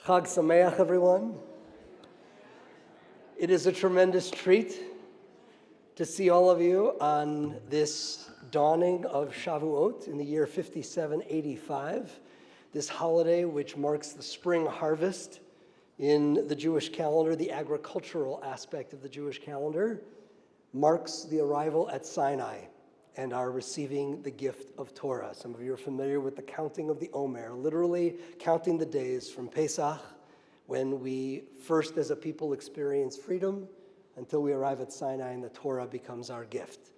Chag Sameach, everyone. It is a tremendous treat to see all of you on this dawning of Shavuot in the year 5785, this holiday which marks the spring harvest in the Jewish calendar, the agricultural aspect of the Jewish calendar, marks the arrival at Sinai and our receiving the gift of Torah. Some of you are familiar with the counting of the Omer, literally counting the days from Pesach, when we first as a people experience freedom, until we arrive at Sinai and the Torah becomes our gift.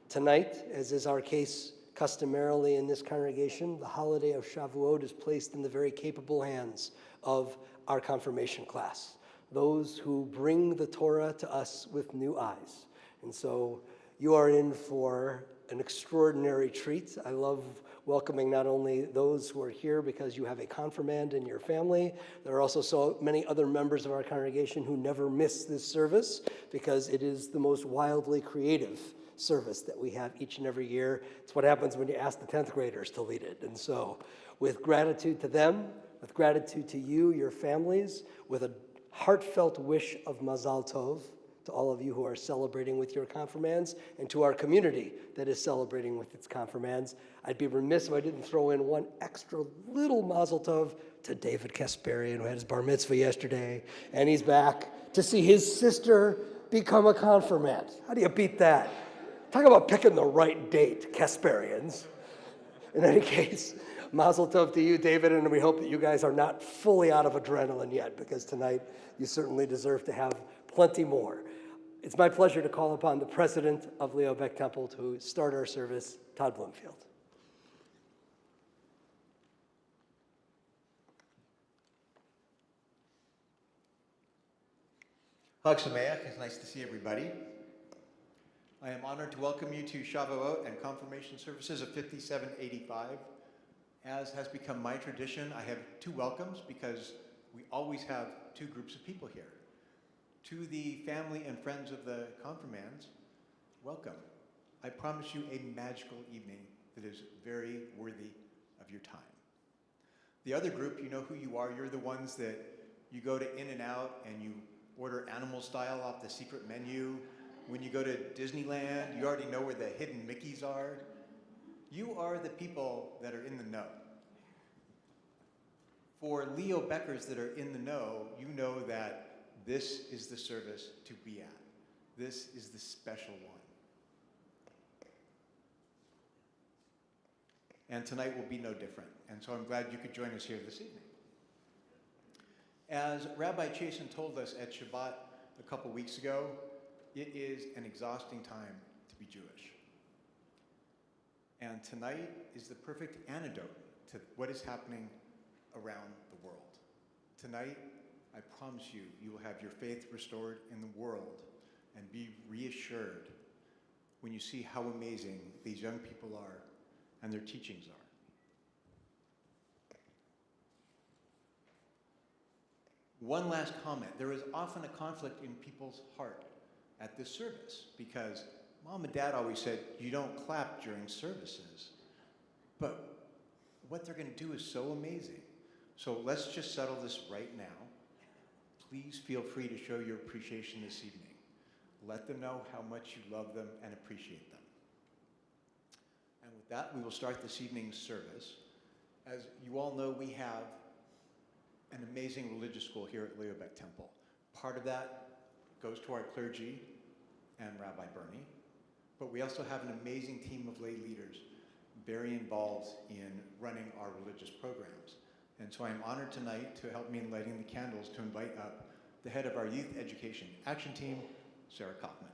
Tonight, as is our case customarily in this congregation, the holiday of Shavuot is placed in the very capable hands of our confirmation class, those who bring the Torah to us with new eyes. And so you are in for an extraordinary treat. I love welcoming not only those who are here because you have a confirmand in your family, there are also so many other members of our congregation who never miss this service because it is the most wildly creative service that we have each and every year. It's what happens when you ask the 10th graders to lead it. And so with gratitude to them, with gratitude to you, your families, with a heartfelt wish of Mazal Tov, to all of you who are celebrating with your confirmands, and to our community that is celebrating with its confirmands. I'd be remiss if I didn't throw in one extra little mazel tov to David Kasparian, who had his bar mitzvah yesterday, and he's back to see his sister become a confirmand. How do you beat that? Talk about picking the right date, Kasparians. In any case, mazel tov to you, David, and we hope that you guys are not fully out of adrenaline yet, because tonight you certainly deserve to have plenty more. It's my pleasure to call upon the president of Leo Back Temple to start our service, Todd Bloomfield. Chag Sameach, it's nice to see everybody. I am honored to welcome you to Shavuot and confirmation services of 5785. As has become my tradition, I have two welcomes because we always have two groups of people here. To the family and friends of the confirmands, welcome. I promise you a magical evening that is very worthy of your time. The other group, you know who you are. You're the ones that you go to In-N-Out and you order animal style off the secret menu. When you go to Disneyland, you already know where the hidden Mickeys are. You are the people that are in the know. For Leo Beckers that are in the know, you know that this is the service to be at. This is the special one. And tonight will be no different. And so I'm glad you could join us here this evening. As Rabbi Chasen told us at Shabbat a couple weeks ago, it is an exhausting time to be Jewish. And tonight is the perfect antidote to what is happening around the world. Tonight, I promise you, you will have your faith restored in the world and be reassured when you see how amazing these young people are and their teachings are. One last comment. There is often a conflict in people's heart at this service because Mom and Dad always said, you don't clap during services. But what they're going to do is so amazing. So let's just settle this right now. Please feel free to show your appreciation this evening. Let them know how much you love them and appreciate them. And with that, we will start this evening's service. As you all know, we have an amazing religious school here at Leo Back Temple. Part of that goes to our clergy and Rabbi Bernie, but we also have an amazing team of lay leaders very involved in running our religious programs. And so I'm honored tonight to help me in lighting the candles to invite up the head of our youth education action team, Sarah Kaufman.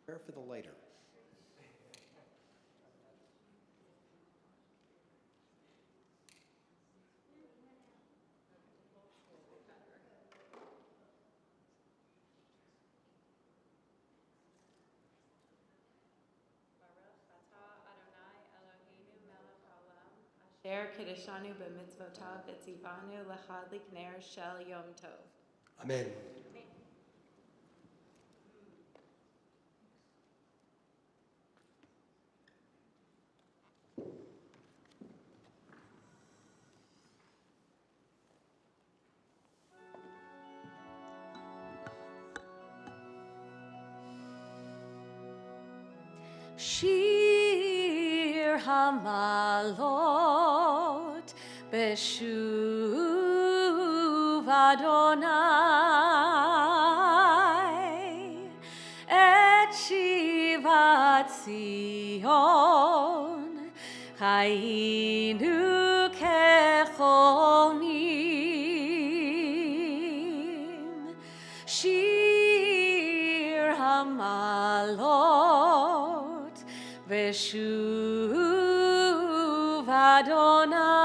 Prayer for the lighter. Asher Kiddushanu b'mitzvotav v'tzivanu lechad likner shel Yom Tov. Amen. Shir Hamalot Beshuv Adonai Et Shivat Zion Chayinu Kechonim Shir Hamalot Veshuv Adonai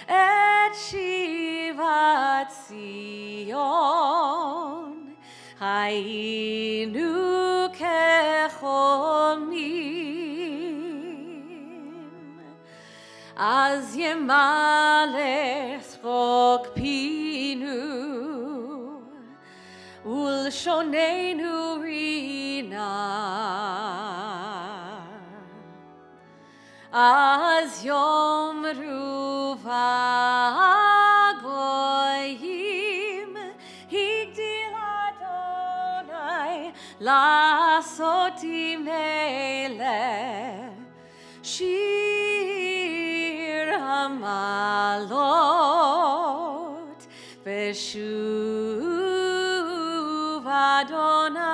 Et Shivat Zion Hayinu Kechonim Az Yemalech Chok Pinu Ulshonenu Rina Az Yom Ruva Goyim Higdil Adonai Lasoti Melech Shir Hamalot Veshuv Adonai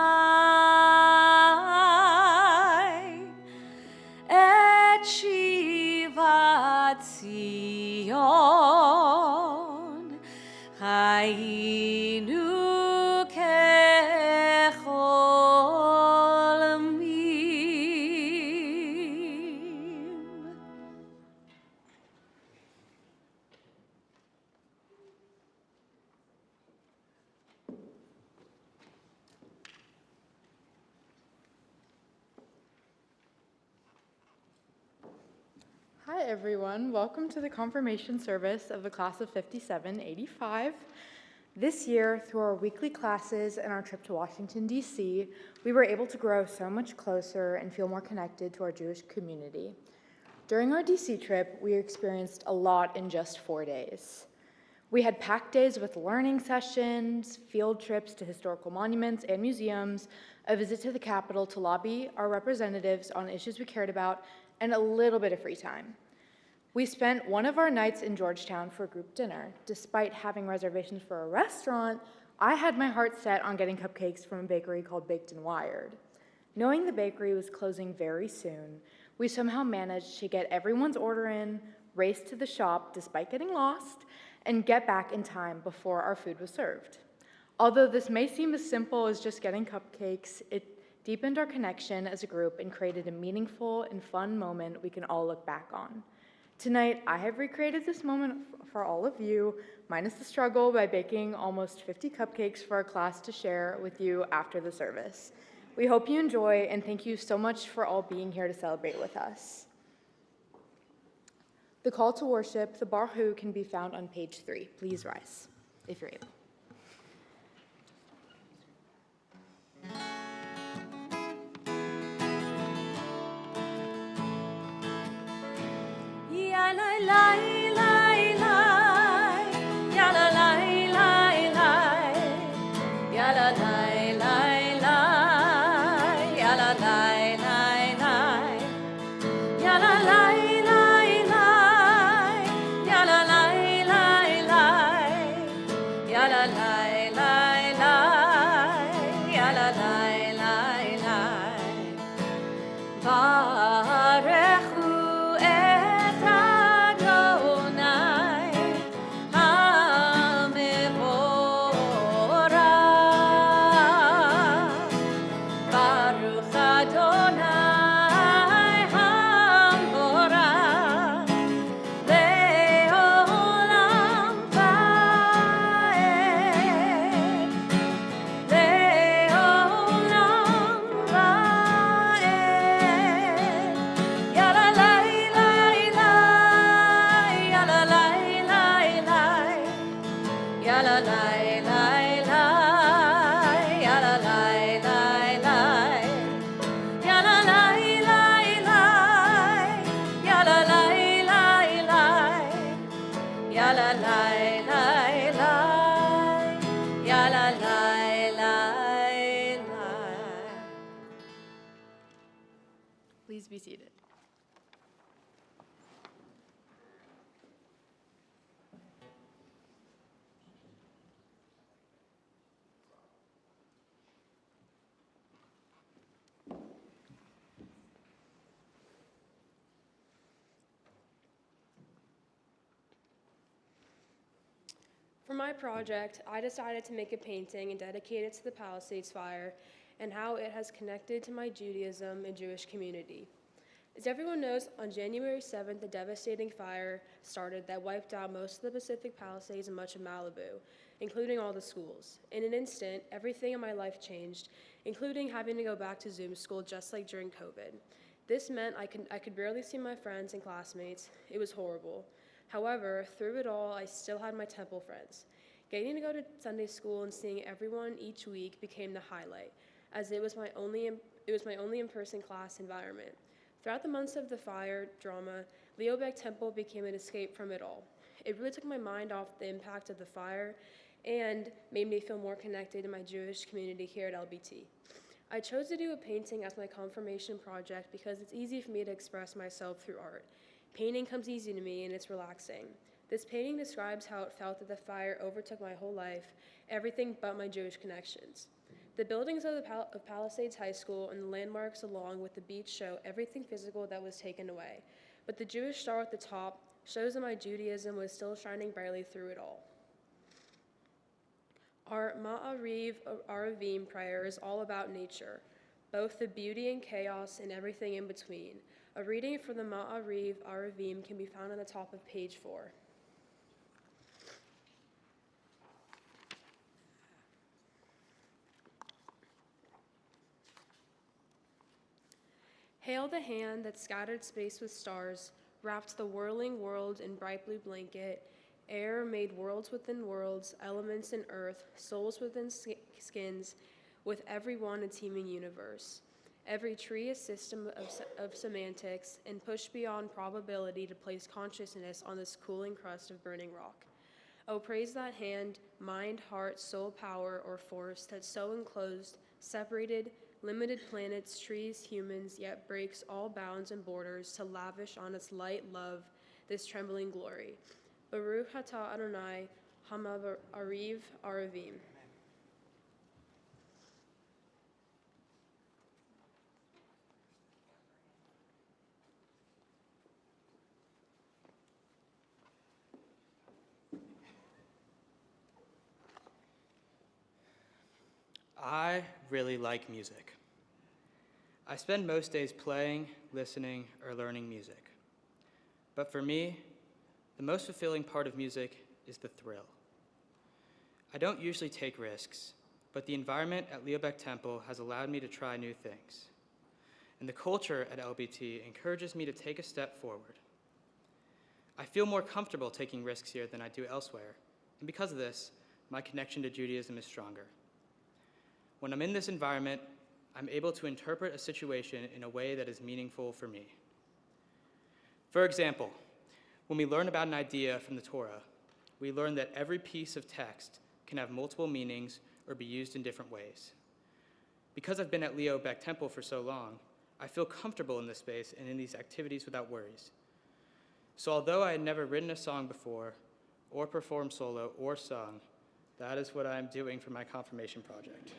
Et Shivat Zion Chayinu Kecholmim. Hi everyone, welcome to the confirmation service of the class of 5785. This year, through our weekly classes and our trip to Washington, D.C., we were able to grow so much closer and feel more connected to our Jewish community. During our D.C. trip, we experienced a lot in just 4 days. We had packed days with learning sessions, field trips to historical monuments and museums, a visit to the Capitol to lobby our representatives on issues we cared about, and a little bit of free time. We spent one of our nights in Georgetown for a group dinner. Despite having reservations for a restaurant, I had my heart set on getting cupcakes from a bakery called Baked and Wired. Knowing the bakery was closing very soon, we somehow managed to get everyone's order in, race to the shop despite getting lost, and get back in time before our food was served. Although this may seem as simple as just getting cupcakes, it deepened our connection as a group and created a meaningful and fun moment we can all look back on. Tonight, I have recreated this moment for all of you, minus the struggle, by baking almost 50 cupcakes for our class to share with you after the service. We hope you enjoy, and thank you so much for all being here to celebrate with us. The call to worship, the Barhu, can be found on page 3. Please rise, if you're able. Ya la la la la, ya la la la la, ya la la la la, ya la la la la, ya la la la la, ya la la la la, ya la Please be seated. For my project, I decided to make a painting and dedicate it to the Palisades Fire and how it has connected to my Judaism and Jewish community. As everyone knows, on January 7th, a devastating fire started that wiped out most of the Pacific Palisades and much of Malibu, including all the schools. In an instant, everything in my life changed, including having to go back to Zoom school just like during COVID. This meant I could barely see my friends and classmates. It was horrible. However, through it all, I still had my temple friends. Getting to go to Sunday school and seeing everyone each week became the highlight, as it was my only in-person class environment. Throughout the months of the fire drama, Leo Beck Temple became an escape from it all. It really took my mind off the impact of the fire and made me feel more connected to my Jewish community here at LBT. I chose to do a painting as my confirmation project because it's easy for me to express myself through art. Painting comes easy to me and it's relaxing. This painting describes how it felt that the fire overtook my whole life, everything but my Jewish connections. The buildings of Palisades High School and the landmarks along with the beach show everything physical that was taken away. But the Jewish star at the top shows that my Judaism was still shining brightly through it all. Our Ma'ariv Aravim prayer is all about nature, both the beauty and chaos and everything in between. A reading for the Ma'ariv Aravim can be found on the top of page 4. Hail the hand that scattered space with stars, wrapped the whirling world in bright blue blanket, air made worlds within worlds, elements in earth, souls within skins, with every one a teeming universe. Every tree a system of semantics, and pushed beyond probability to place consciousness on this cooling crust of burning rock. Oh, praise that hand, mind, heart, soul, power, or force that so enclosed, separated, limited planets, trees, humans, yet breaks all bounds and borders to lavish on its light love this trembling glory. Baruch atah Adonai, Hama'ariv Aravim. I really like music. I spend most days playing, listening, or learning music. But for me, the most fulfilling part of music is the thrill. I don't usually take risks, but the environment at Leo Beck Temple has allowed me to try new things. And the culture at LBT encourages me to take a step forward. I feel more comfortable taking risks here than I do elsewhere, and because of this, my connection to Judaism is stronger. When I'm in this environment, I'm able to interpret a situation in a way that is meaningful for me. For example, when we learn about an idea from the Torah, we learn that every piece of text can have multiple meanings or be used in different ways. Because I've been at Leo Beck Temple for so long, I feel comfortable in this space and in these activities without worries. So although I had never written a song before, or performed solo, or sung, that is what I'm doing for my confirmation project.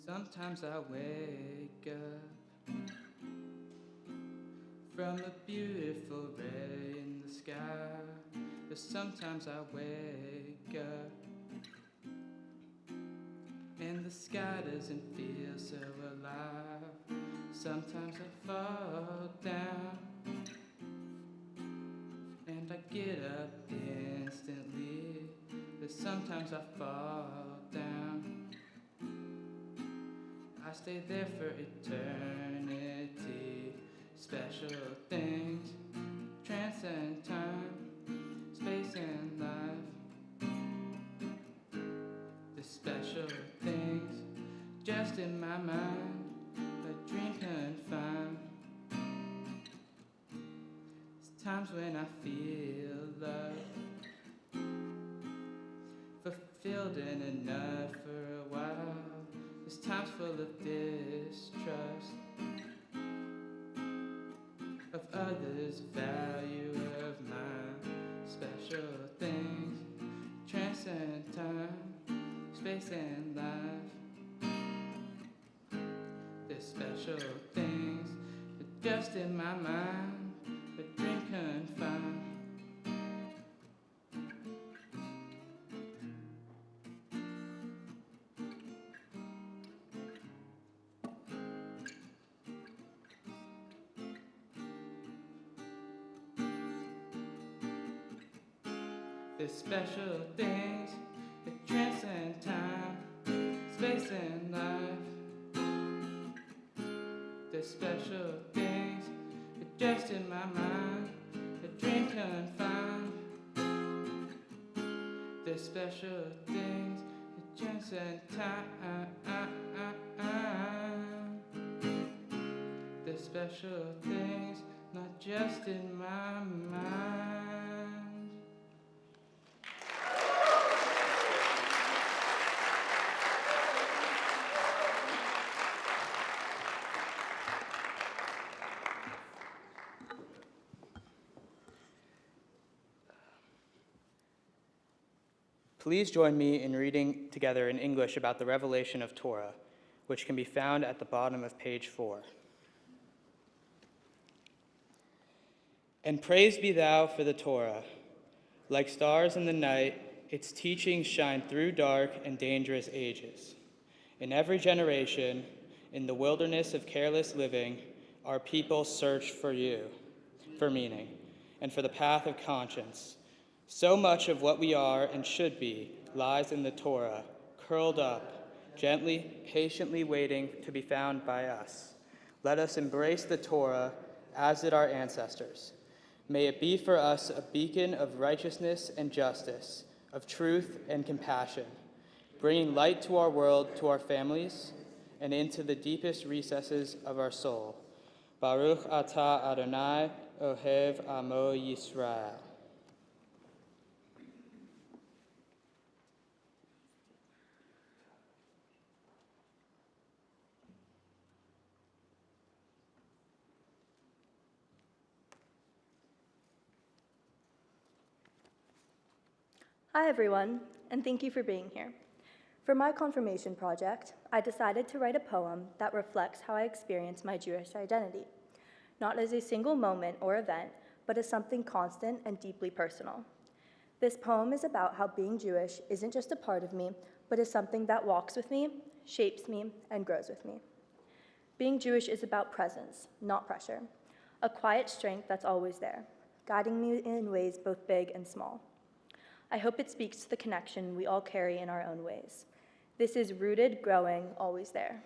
Sometimes I wake up from a beautiful ray in the sky. But sometimes I wake up and the sky doesn't feel so alive. Sometimes I fall down and I get up instantly. But sometimes I fall down. I stay there for eternity. special things transcend time, space, and life. The special things just in my mind, a dream confined. There's times when I feel love, fulfilled and enough for a while. There's times full of distrust of others' value of mine. Special things transcend time, space, and life. There's special things that just in my mind, a dream confined. There's special things that transcend time, space, and life. There's special things that just in my mind, a dream confined. There's special things that transcend time. There's special things not just in my mind. Please join me in reading together in English about the revelation of Torah, which can be found at the bottom of page 4. And praised be thou for the Torah. Like stars in the night, its teachings shine through dark and dangerous ages. In every generation, in the wilderness of careless living, our people search for you, for meaning, and for the path of conscience. So much of what we are and should be lies in the Torah, curled up, gently, patiently waiting to be found by us. Let us embrace the Torah as did our ancestors. May it be for us a beacon of righteousness and justice, of truth and compassion, bringing light to our world, to our families, and into the deepest recesses of our soul. Baruch atah Adonai, Ohev Amo Yisrael. Hi everyone, and thank you for being here. For my confirmation project, I decided to write a poem that reflects how I experience my Jewish identity, not as a single moment or event, but as something constant and deeply personal. This poem is about how being Jewish isn't just a part of me, but is something that walks with me, shapes me, and grows with me. Being Jewish is about presence, not pressure, a quiet strength that's always there, guiding me in ways both big and small. I hope it speaks to the connection we all carry in our own ways. This is rooted, growing, always there.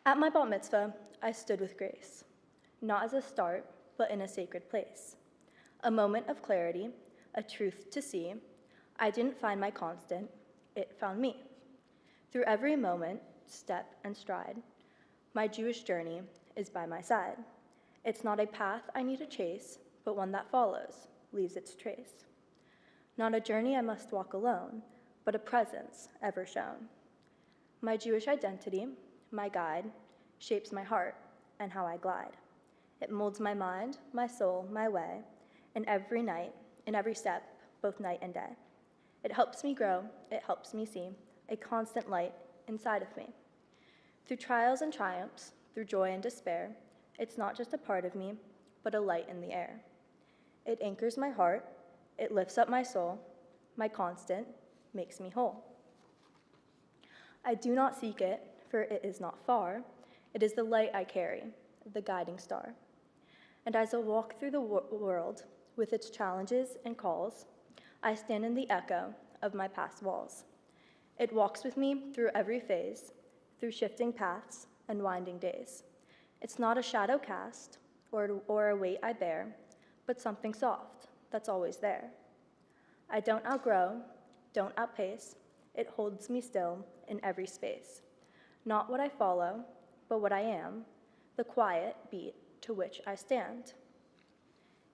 At my bat mitzvah, I stood with grace, not as a start, but in a sacred place. A moment of clarity, a truth to see. I didn't find my constant, it found me. Through every moment, step, and stride, my Jewish journey is by my side. It's not a path I need to chase, but one that follows, leaves its trace. Not a journey I must walk alone, but a presence ever shown. My Jewish identity, my guide, shapes my heart and how I glide. It molds my mind, my soul, my way, in every night, in every step, both night and day. It helps me grow, it helps me see a constant light inside of me. Through trials and triumphs, through joy and despair, it's not just a part of me, but a light in the air. It anchors my heart, it lifts up my soul, my constant makes me whole. I do not seek it, for it is not far. It is the light I carry, the guiding star. And as I walk through the world with its challenges and calls, I stand in the echo of my past walls. It walks with me through every phase, through shifting paths and winding days. It's not a shadow cast or a weight I bear, but something soft that's always there. I don't outgrow, don't outpace, it holds me still in every space. Not what I follow, but what I am, the quiet beat to which I stand.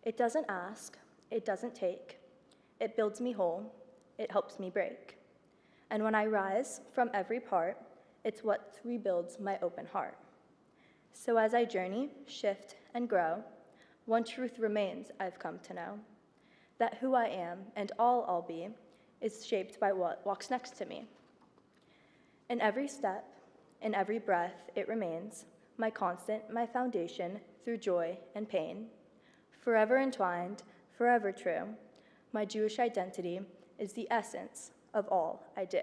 It doesn't ask, it doesn't take, it builds me whole, it helps me break. And when I rise from every part, it's what rebuilds my open heart. So as I journey, shift, and grow, one truth remains I've come to know, that who I am and all I'll be is shaped by what walks next to me. In every step, in every breath, it remains my constant, my foundation through joy and pain. Forever entwined, forever true, my Jewish identity is the essence of all I do.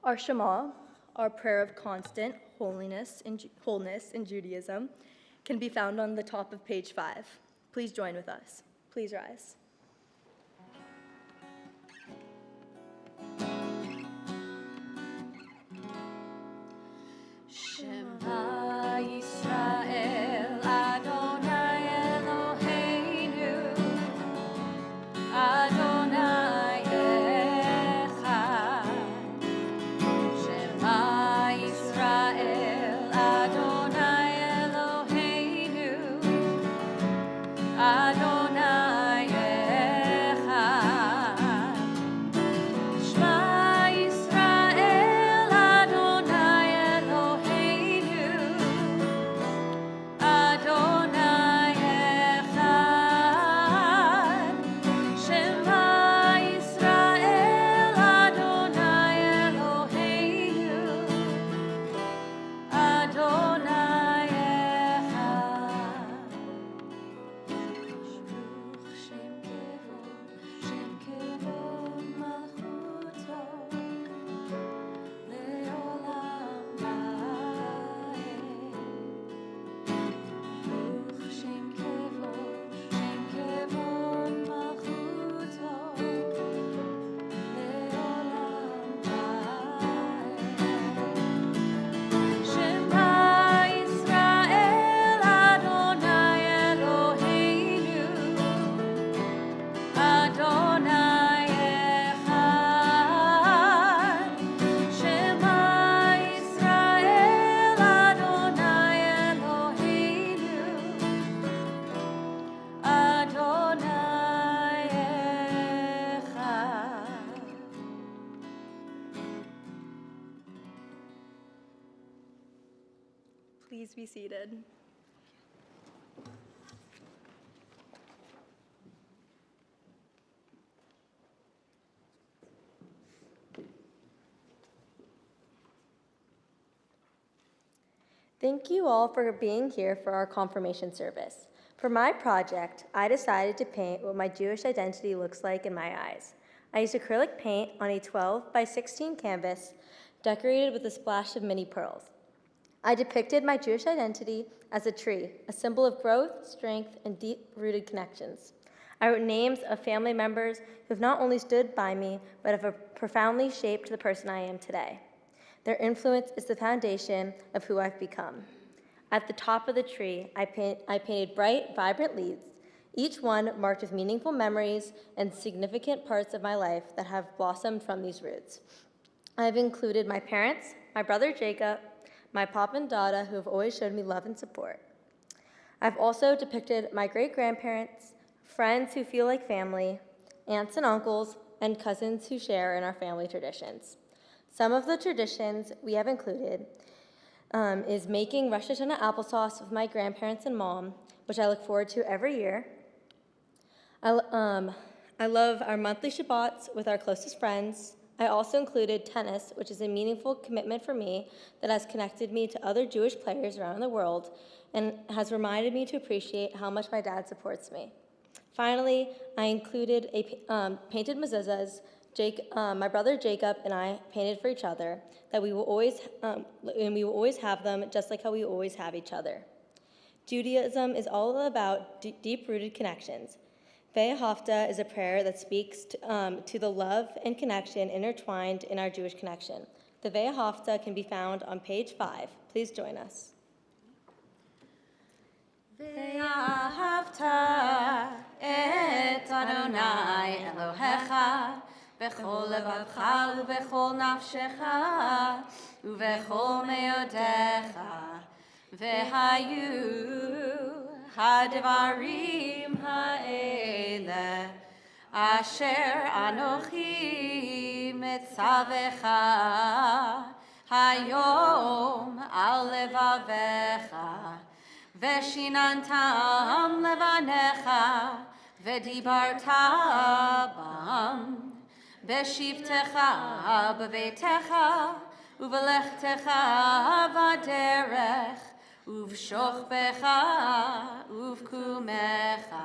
Our Shema, our prayer of constant wholeness in Judaism, can be found on the top of page 5. Please join with us. Please rise. Shema Yisrael, Adonai Eloheinu, Adonai Echad. Shema Yisrael, Adonai Eloheinu, Adonai Echad. Shema Yisrael, Adonai Eloheinu, Adonai Echad. Shema Yisrael, Adonai Eloheinu, Adonai Echad. Shruch Shem Kevod Malchuto, Le'olam Va'ed. Shruch Shem Kevod Malchuto, Le'olam Va'ed. Shema Yisrael, Adonai Eloheinu, Adonai Echad. Shema Yisrael, Adonai Eloheinu, Adonai Echad. Please be seated. Thank you all for being here for our confirmation service. For my project, I decided to paint what my Jewish identity looks like in my eyes. I used acrylic paint on a 12 by 16 canvas decorated with a splash of mini pearls. I depicted my Jewish identity as a tree, a symbol of growth, strength, and deep-rooted connections. I wrote names of family members who have not only stood by me, but have profoundly shaped the person I am today. Their influence is the foundation of who I've become. At the top of the tree, I painted bright, vibrant leaves, each one marked with meaningful memories and significant parts of my life that have blossomed from these roots. I've included my parents, my brother Jacob, my pop and dada who have always showed me love and support. I've also depicted my great-grandparents, friends who feel like family, aunts and uncles, and cousins who share in our family traditions. Some of the traditions we have included is making Rosh Hashanah applesauce with my grandparents and mom, which I look forward to every year. I love our monthly Shabbats with our closest friends. I also included tennis, which is a meaningful commitment for me that has connected me to other Jewish players around the world and has reminded me to appreciate how much my dad supports me. Finally, I included painted mezuzahs. My brother Jacob and I painted for each other that we will always have them just like how we always have each other. Judaism is all about deep-rooted connections. Ve'ahavta is a prayer that speaks to the love and connection intertwined in our Jewish connection. The Ve'ahavta can be found on page 5. Please join us. ואהבת את אדוני אלוהיך בכל לבבך ובכל נפשך ובכל מאודיך והיו הדברים האלה אשר אנוכי מצווך היום על לבביך ושיננתם לבניך ודיברת בם בשבתך בביתך ובלכתך בדרך ובשוכבך ובקומך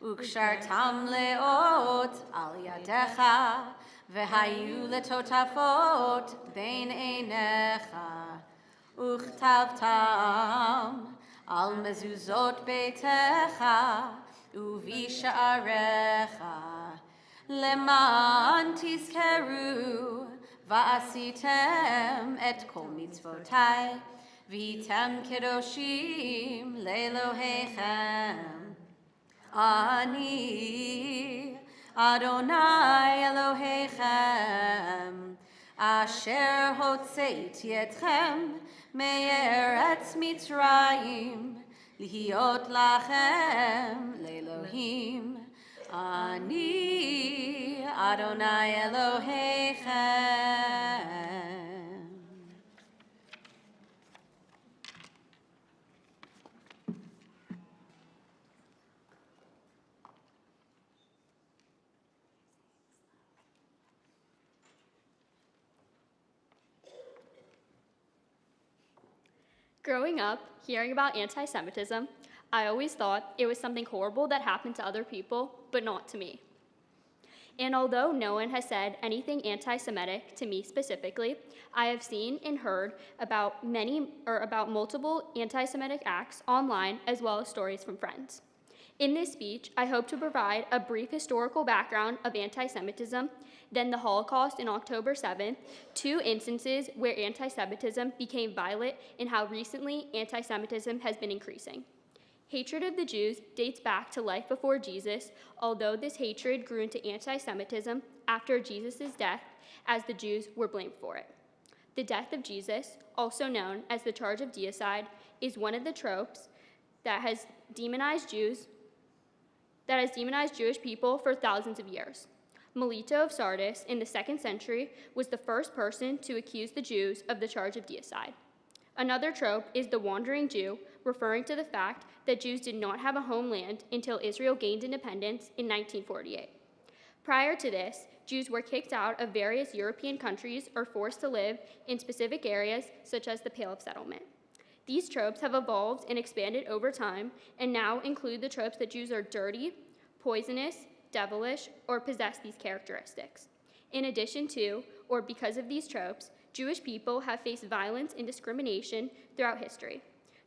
וקשרתם לאות על ידיך והיו לטוטפות בין עיניך וכתבתם על מזוזות ביתך ובשעריך למען תזכרו ועשיתם את כל מצוותיי והייתם קדושים לאלוהיכם. אני אדוני אלוהיכם אשר הוצאתי אתכם מארץ מצרים להיות לכם לאלוהים. אני אדוני אלוהיכם. Growing up, hearing about anti-Semitism, I always thought it was something horrible that happened to other people, but not to me. And although no one has said anything anti-Semitic to me specifically, I have seen and heard about multiple anti-Semitic acts online as well as stories from friends. In this speech, I hope to provide a brief historical background of anti-Semitism, then the Holocaust in October 7th, 2 instances where anti-Semitism became violent, and how recently anti-Semitism has been increasing. Hatred of the Jews dates back to life before Jesus, although this hatred grew into anti-Semitism after Jesus' death, as the Jews were blamed for it. The death of Jesus, also known as the charge of deicide, is one of the tropes that has demonized Jewish people for thousands of years. Melito of Sardis in the 2nd century was the first person to accuse the Jews of the charge of deicide. Another trope is the wandering Jew, referring to the fact that Jews did not have a homeland until Israel gained independence in 1948. Prior to this, Jews were kicked out of various European countries or forced to live in specific areas, such as the Pale of Settlement. These tropes have evolved and expanded over time and now include the tropes that Jews are dirty, poisonous, devilish, or possess these characteristics. In addition to, or because of these tropes, Jewish people have faced violence and discrimination throughout history.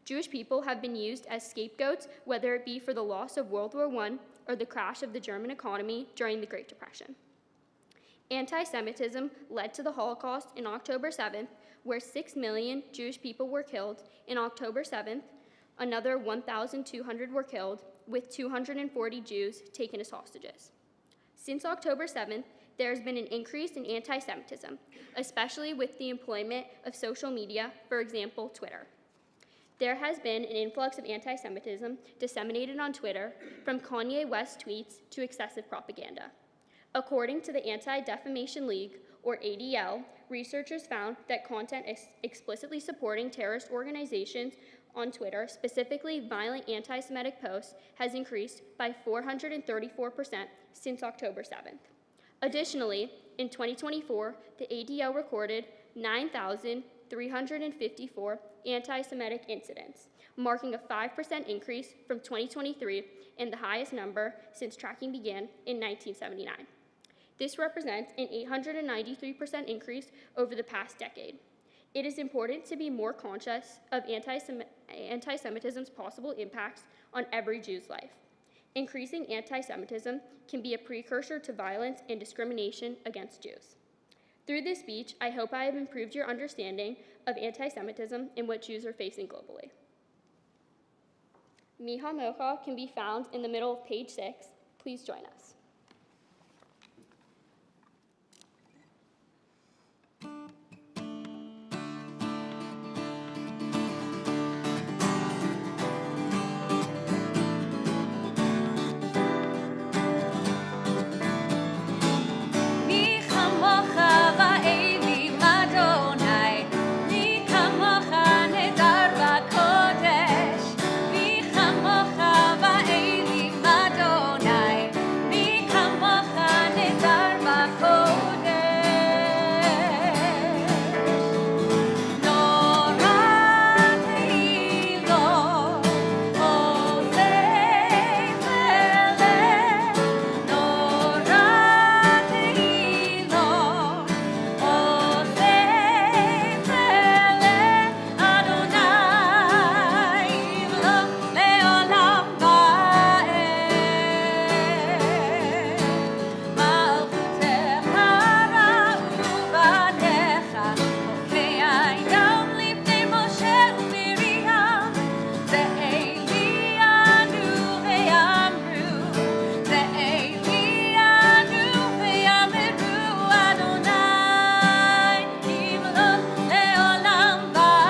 Jewish people have been used as scapegoats, whether it be for the loss of World War I or the crash of the German economy during the Great Depression. Anti-Semitism led to the Holocaust in October 7th, where 6 million Jewish people were killed. In October 7th, another 1,200 were killed, with 240 Jews taken as hostages. Since October 7th, there has been an increase in anti-Semitism, especially with the employment of social media, for example, Twitter. There has been an influx of anti-Semitism disseminated on Twitter, from Kanye West tweets to excessive propaganda. According to the Anti-Defamation League, or ADL, researchers found that content explicitly supporting terrorist organizations on Twitter, specifically violent anti-Semitic posts, has increased by 434% since October 7th. Additionally, in 2024, the ADL recorded 9,354 anti-Semitic incidents, marking a 5% increase from 2023 and the highest number since tracking began in 1979. This represents an 893% increase over the past decade. It is important to be more conscious of anti-Semitism's possible impacts on every Jew's life. Increasing anti-Semitism can be a precursor to violence and discrimination against Jews. Through this speech, I hope I have improved your understanding of anti-Semitism and what Jews are facing globally. Miha Mocha can be found in the middle of page 6. Please join us. מי כמוך באלים אדוני, מי כמוך נדר בקודש, מי כמוך באלים אדוני, מי כמוך נדר בקודש. נורא תהילו, עוזי פלא, נורא תהילו, עוזי פלא, אדוני ימלוך לעולם ועד. מלכותך ראו בניך, חוקי הים לפני משה ומרים, ואלי ענו ויאמרו, ואלי ענו ויאמרו, אדוני ימלוך לעולם ועד.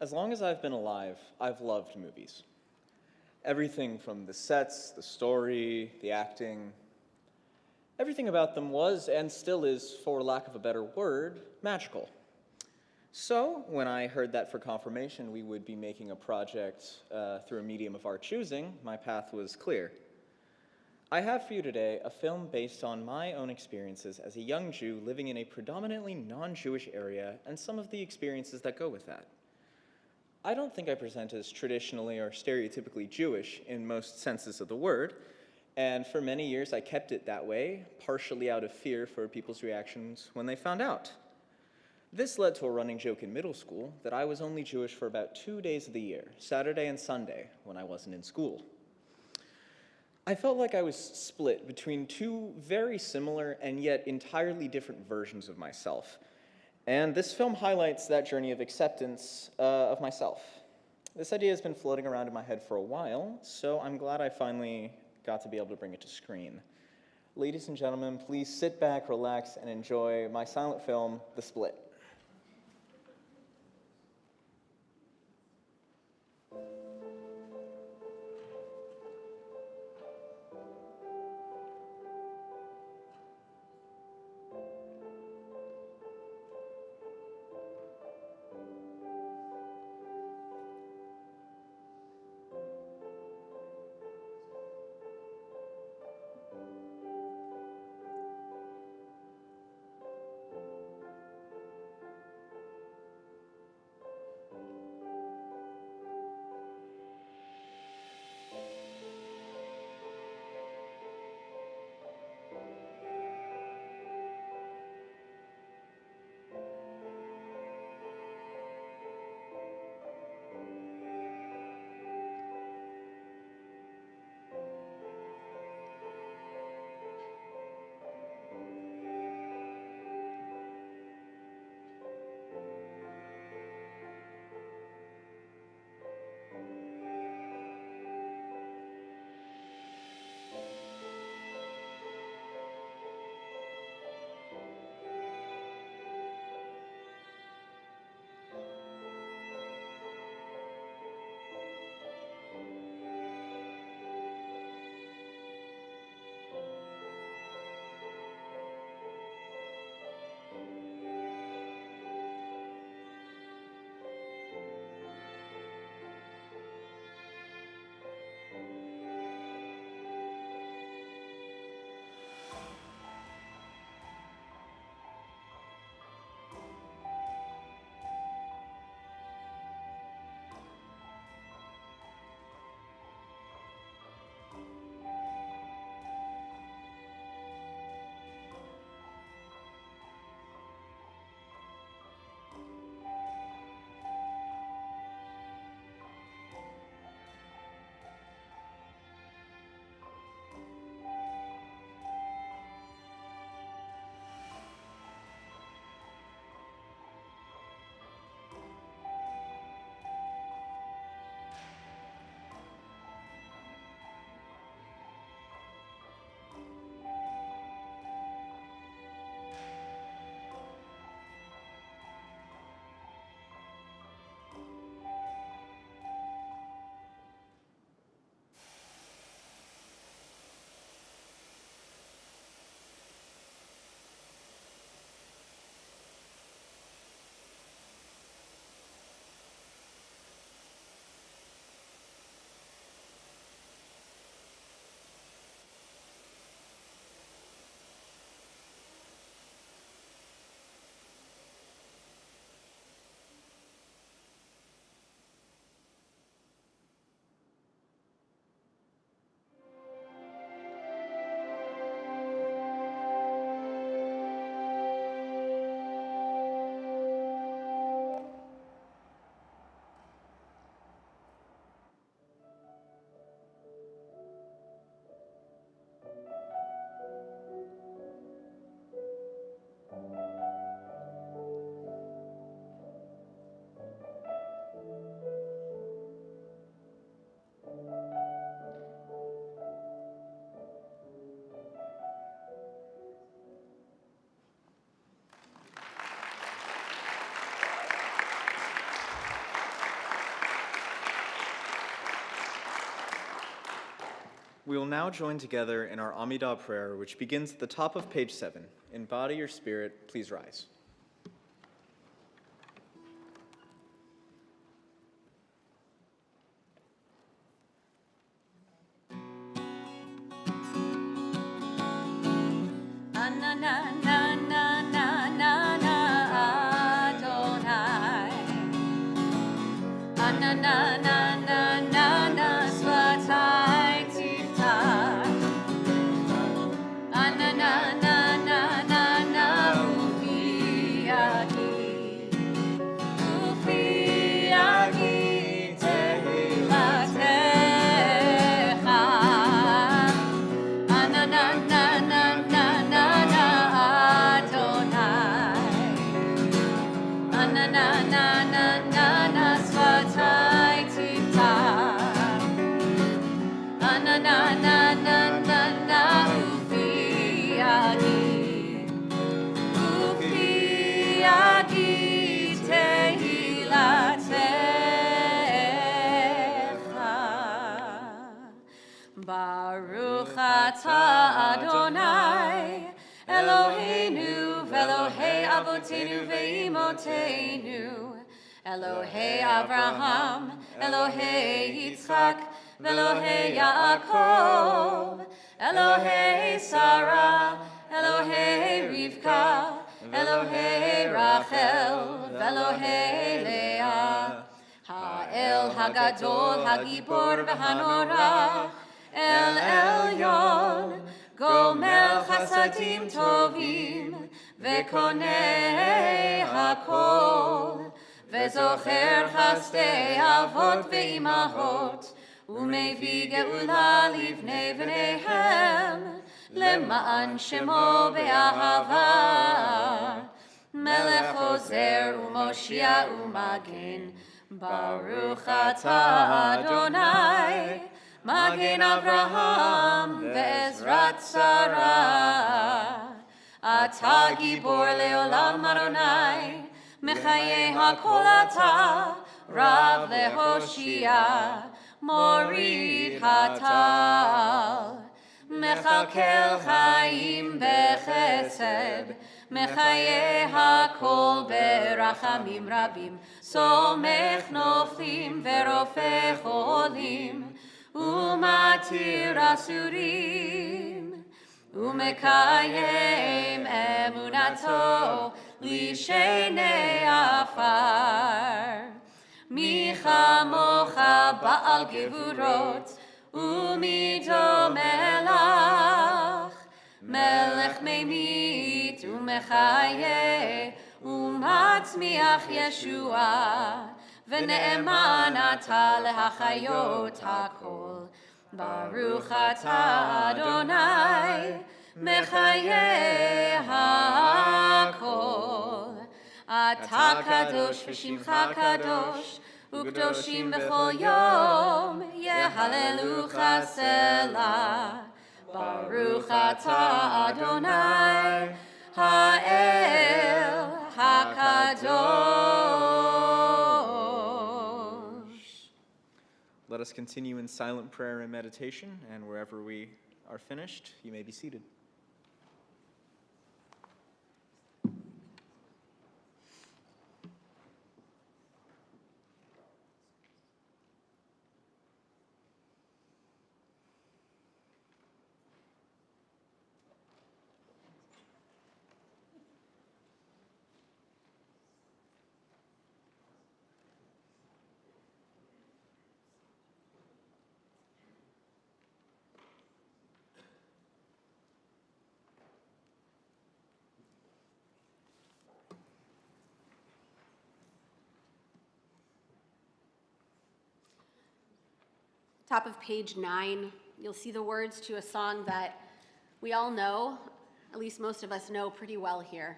As long as I've been alive, I've loved movies. Everything from the sets, the story, the acting. Everything about them was, and still is, for lack of a better word, magical. So, when I heard that for confirmation we would be making a project through a medium of our choosing, my path was clear. I have for you today a film based on my own experiences as a young Jew living in a predominantly non-Jewish area and some of the experiences that go with that. I don't think I present as traditionally or stereotypically Jewish in most senses of the word, and for many years I kept it that way, partially out of fear for people's reactions when they found out. This led to a running joke in middle school that I was only Jewish for about 2 days of the year, Saturday and Sunday, when I wasn't in school. I felt like I was split between two very similar and yet entirely different versions of myself. And this film highlights that journey of acceptance of myself. This idea has been floating around in my head for a while, so I'm glad I finally got to be able to bring it to screen. Ladies and gentlemen, please sit back, relax, and enjoy my silent film, The Split. We will now join together in our Amidah prayer, which begins at the top of page 7. In body or spirit, please rise. Na na na na na na na Adonai. Na na na na na na Svatai Tifta. Na na na na na na Ufi Agi. Ufi Agi Tehilatecha. Na na na na na na. Na na na na na Svatai Tifta. Na na na na na Ufi Agi. Ufi Agi Tehilatecha. Baruch atah Adonai Eloheinu v'Elohei Avotenu ve'imotenu, Elohei Avraham, Elohei Yitzchak, v'Elohei Yaakov, Elohei Sarah, Elohei Rivka, Elohei Rachel, v'Elohei Leah, Ha'el Hagadol Hagibor v'Hanora, El Elyon, Gomel Chasadim Tovim, Vekonei Hakol, Vezocher Chasdei Avot Ve'imahot, Umevi Geula Livnei V'neihem, Lema'an Shemo Be'ahava, Melech Ozer U'Moshia U'Magen, Baruch atah Adonai, Magen Avraham ve'ezrat Sarah. Ata gibor leolam Adonai, mechaye hakol ata, Rav lehoshia, morid hatal. Mechalkel chaim bechesed, mechaye hakol berachamim rabim, somech noflim ve'rofeh cholim, umatir asurim, umekayem emunato lishenei afar. Micha mocha ba'al gevurot, umido melach, melech meimit umechaye, umatzmiach Yeshua. V'ne'eman ata lehachayot hakol. Baruch atah Adonai, mechaye hakol. Ata kadosh v'shimcha kadosh, u'kdoshim b'chol yom, yehalelucha selah. Baruch atah Adonai, ha'el hakadosh. Let us continue in silent prayer and meditation, and wherever we are finished, you may be seated. Top of page 9, you'll see the words to a song that we all know, at least most of us know pretty well here.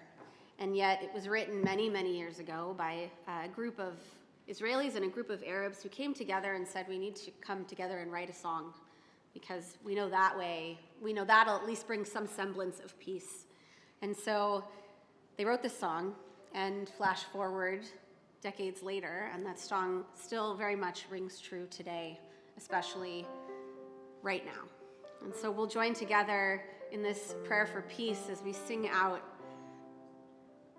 And yet it was written many, many years ago by a group of Israelis and a group of Arabs who came together and said, we need to come together and write a song because we know that way, we know that'll at least bring some semblance of peace. And so they wrote this song, and flash forward decades later, and that song still very much rings true today, especially right now. And so we'll join together in this prayer for peace as we sing out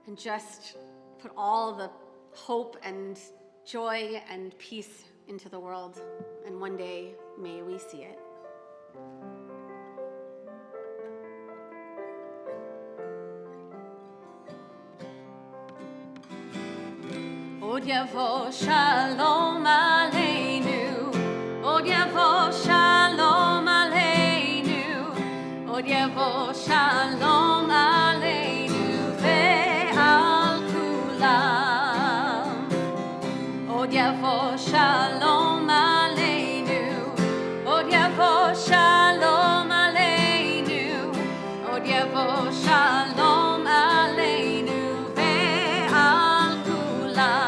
and just put all the hope and joy and peace into the world. And one day, may we see it. Od yavo shalom aleinu, Od yavo shalom aleinu, Od yavo shalom aleinu ve'al kulam. Od yavo shalom aleinu, Od yavo shalom aleinu, Od yavo shalom aleinu ve'al kulam.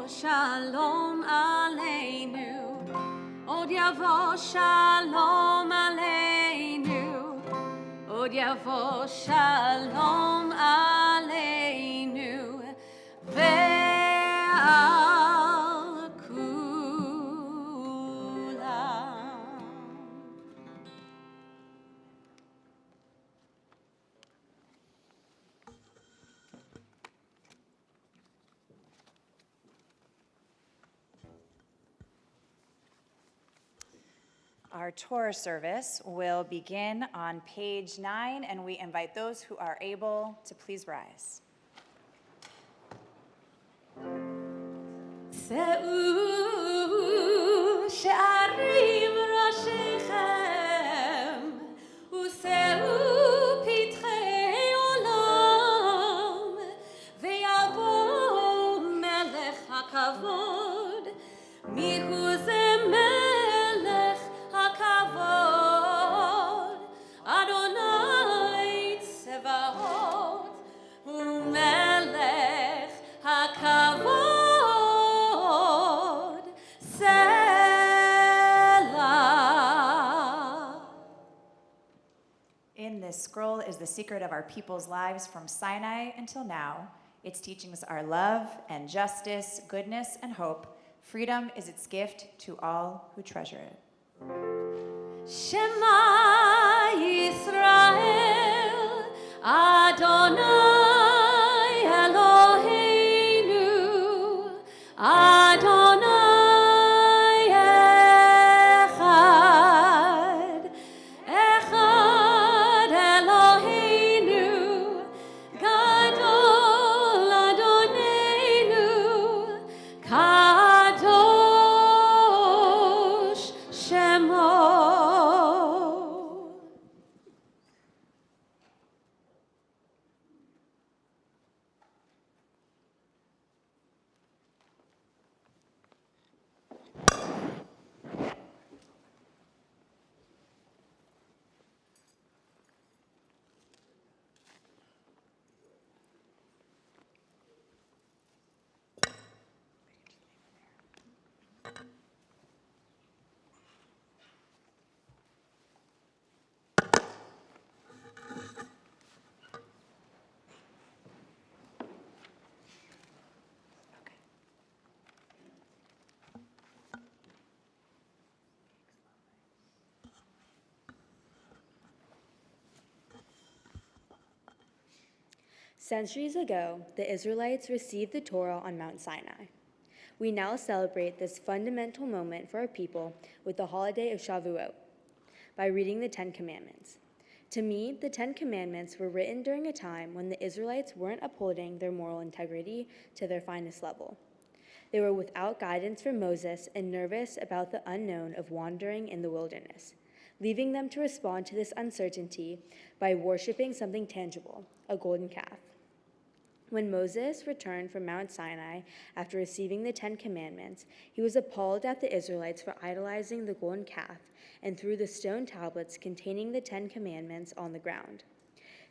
Shalom aleinu, Od yavo shalom aleinu, Od yavo shalom aleinu ve'al kulam. Our Torah service will begin on page 9, and we invite those who are able to please rise. Se'u she'arim roshechem, u'se'u pitchei olam, ve'yavo melech hakavod, mihu ze melech hakavod, Adonai Tsevaot, u'melech hakavod, Selah. In this scroll is the secret of our people's lives from Sinai until now. Its teachings are love and justice, goodness and hope. Freedom is its gift to all who treasure it. Shema Yisrael, Adonai Eloheinu, Adonai Echad, Echad Eloheinu, Gadol Adonenu, Kadosh Shemo. Centuries ago, the Israelites received the Torah on Mount Sinai. We now celebrate this fundamental moment for our people with the holiday of Shavuot by reading the Ten Commandments. To me, the Ten Commandments were written during a time when the Israelites weren't upholding their moral integrity to their finest level. They were without guidance from Moses and nervous about the unknown of wandering in the wilderness, leaving them to respond to this uncertainty by worshiping something tangible, a golden calf. When Moses returned from Mount Sinai after receiving the Ten Commandments, he was appalled at the Israelites for idolizing the golden calf and threw the stone tablets containing the 10 Commandments on the ground.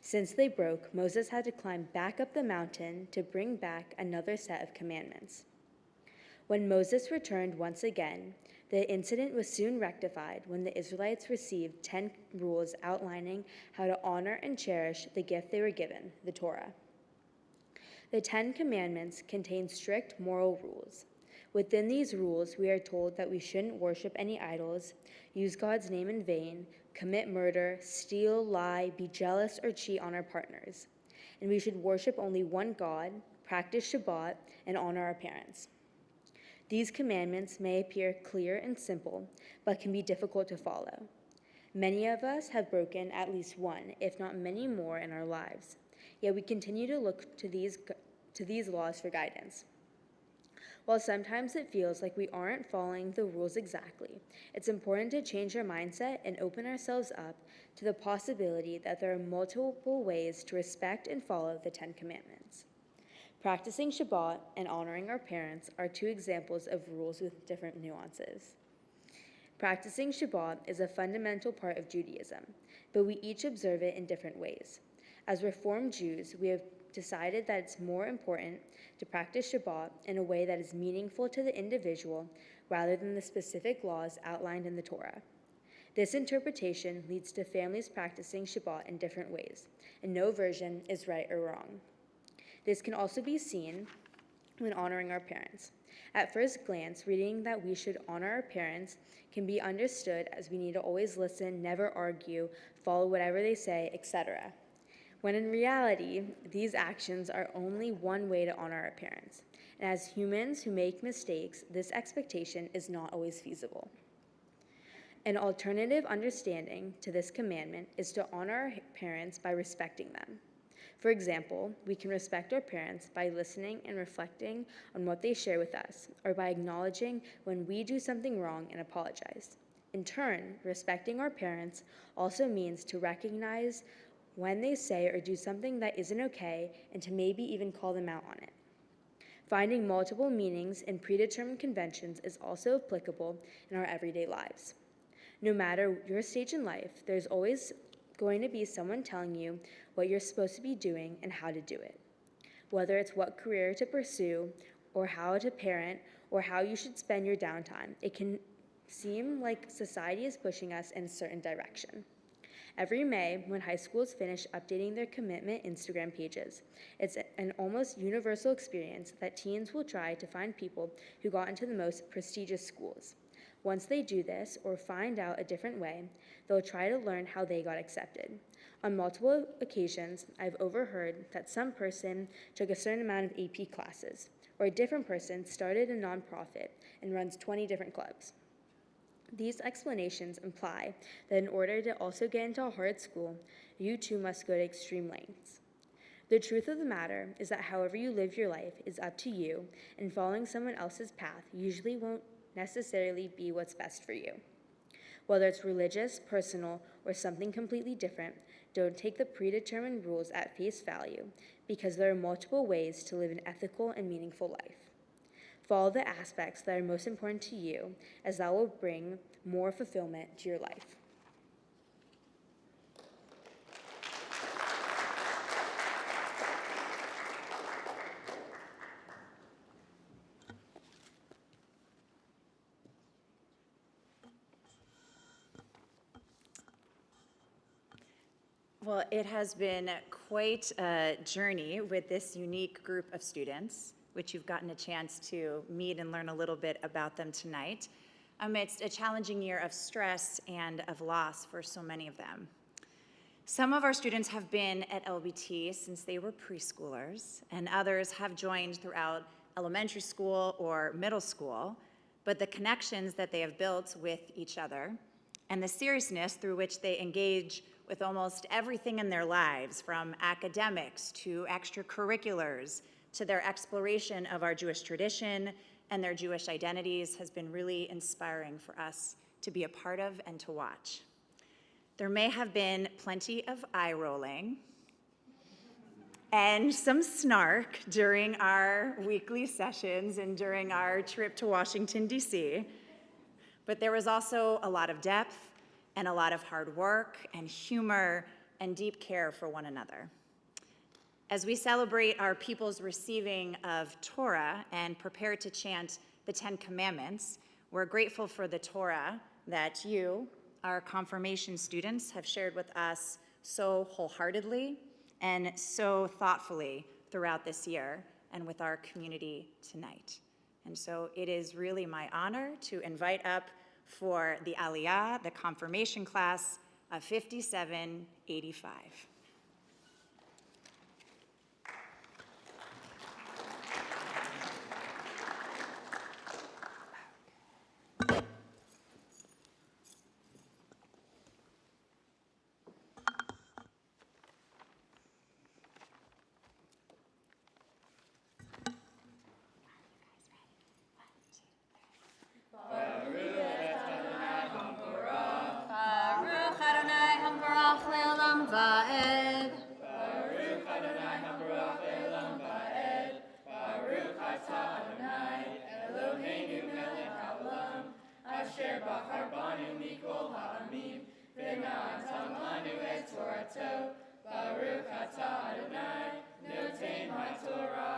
Since they broke, Moses had to climb back up the mountain to bring back another set of commandments. When Moses returned once again, the incident was soon rectified when the Israelites received 10 rules outlining how to honor and cherish the gift they were given, the Torah. The 10 Commandments contain strict moral rules. Within these rules, we are told that we shouldn't worship any idols, use God's name in vain, commit murder, steal, lie, be jealous, or cheat on our partners. And we should worship only one God, practice Shabbat, and honor our parents. These commandments may appear clear and simple, but can be difficult to follow. Many of us have broken at least one, if not many more, in our lives. Yet we continue to look to these laws for guidance. While sometimes it feels like we aren't following the rules exactly, it's important to change our mindset and open ourselves up to the possibility that there are multiple ways to respect and follow the 10 Commandments. Practicing Shabbat and honoring our parents are two examples of rules with different nuances. Practicing Shabbat is a fundamental part of Judaism, but we each observe it in different ways. As Reformed Jews, we have decided that it's more important to practice Shabbat in a way that is meaningful to the individual rather than the specific laws outlined in the Torah. This interpretation leads to families practicing Shabbat in different ways, and no version is right or wrong. This can also be seen when honoring our parents. At first glance, reading that we should honor our parents can be understood as we need to always listen, never argue, follow whatever they say, etc. When in reality, these actions are only one way to honor our parents. And as humans who make mistakes, this expectation is not always feasible. An alternative understanding to this commandment is to honor our parents by respecting them. For example, we can respect our parents by listening and reflecting on what they share with us, or by acknowledging when we do something wrong and apologize. In turn, respecting our parents also means to recognize when they say or do something that isn't okay, and to maybe even call them out on it. Finding multiple meanings in predetermined conventions is also applicable in our everyday lives. No matter your stage in life, there's always going to be someone telling you what you're supposed to be doing and how to do it. Whether it's what career to pursue, or how to parent, or how you should spend your downtime, it can seem like society is pushing us in a certain direction. Every May, when high schools finish updating their commitment Instagram pages, it's an almost universal experience that teens will try to find people who got into the most prestigious schools. Once they do this, or find out a different way, they'll try to learn how they got accepted. On multiple occasions, I've overheard that some person took a certain amount of AP classes, or a different person started a nonprofit and runs 20 different clubs. These explanations imply that in order to also get into a hard school, you too must go to extreme lengths. The truth of the matter is that however you live your life is up to you, and following someone else's path usually won't necessarily be what's best for you. Whether it's religious, personal, or something completely different, don't take the predetermined rules at face value, because there are multiple ways to live an ethical and meaningful life. Follow the aspects that are most important to you, as that will bring more fulfillment to your life. Well, it has been quite a journey with this unique group of students, which you've gotten a chance to meet and learn a little bit about them tonight, amidst a challenging year of stress and of loss for so many of them. Some of our students have been at LBT since they were preschoolers, and others have joined throughout elementary school or middle school, but the connections that they have built with each other and the seriousness through which they engage with almost everything in their lives, from academics to extracurriculars to their exploration of our Jewish tradition and their Jewish identities, has been really inspiring for us to be a part of and to watch. There may have been plenty of eye rolling and some snark during our weekly sessions and during our trip to Washington, D.C., but there was also a lot of depth and a lot of hard work and humor and deep care for one another. As we celebrate our people's receiving of Torah and prepare to chant the Ten Commandments, we're grateful for the Torah that you, our confirmation students, have shared with us so wholeheartedly and so thoughtfully throughout this year and with our community tonight. And so it is really my honor to invite up for the Aliyah, the confirmation class of 5785. Baruch Adonai Hamvarach Le'olam Va'ed. Baruch Adonai Hambarach Le'olam Va'ed. Baruch Atah Adonai Eloheinu melech haolam asher bachar banu mikol ha'amim v'natan lanu et Torato. Baruch Atah Adonai noten ha'Torah.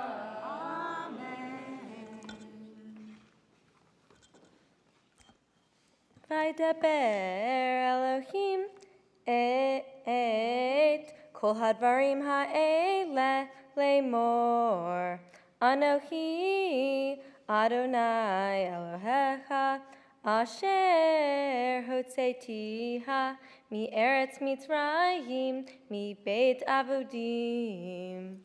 Vaydaber Elohim et kol hadvarim ha'ele lemor. Anohi Adonai Elohecha asher hotzetiha mi eretz Mitzrayim mi beit avodim.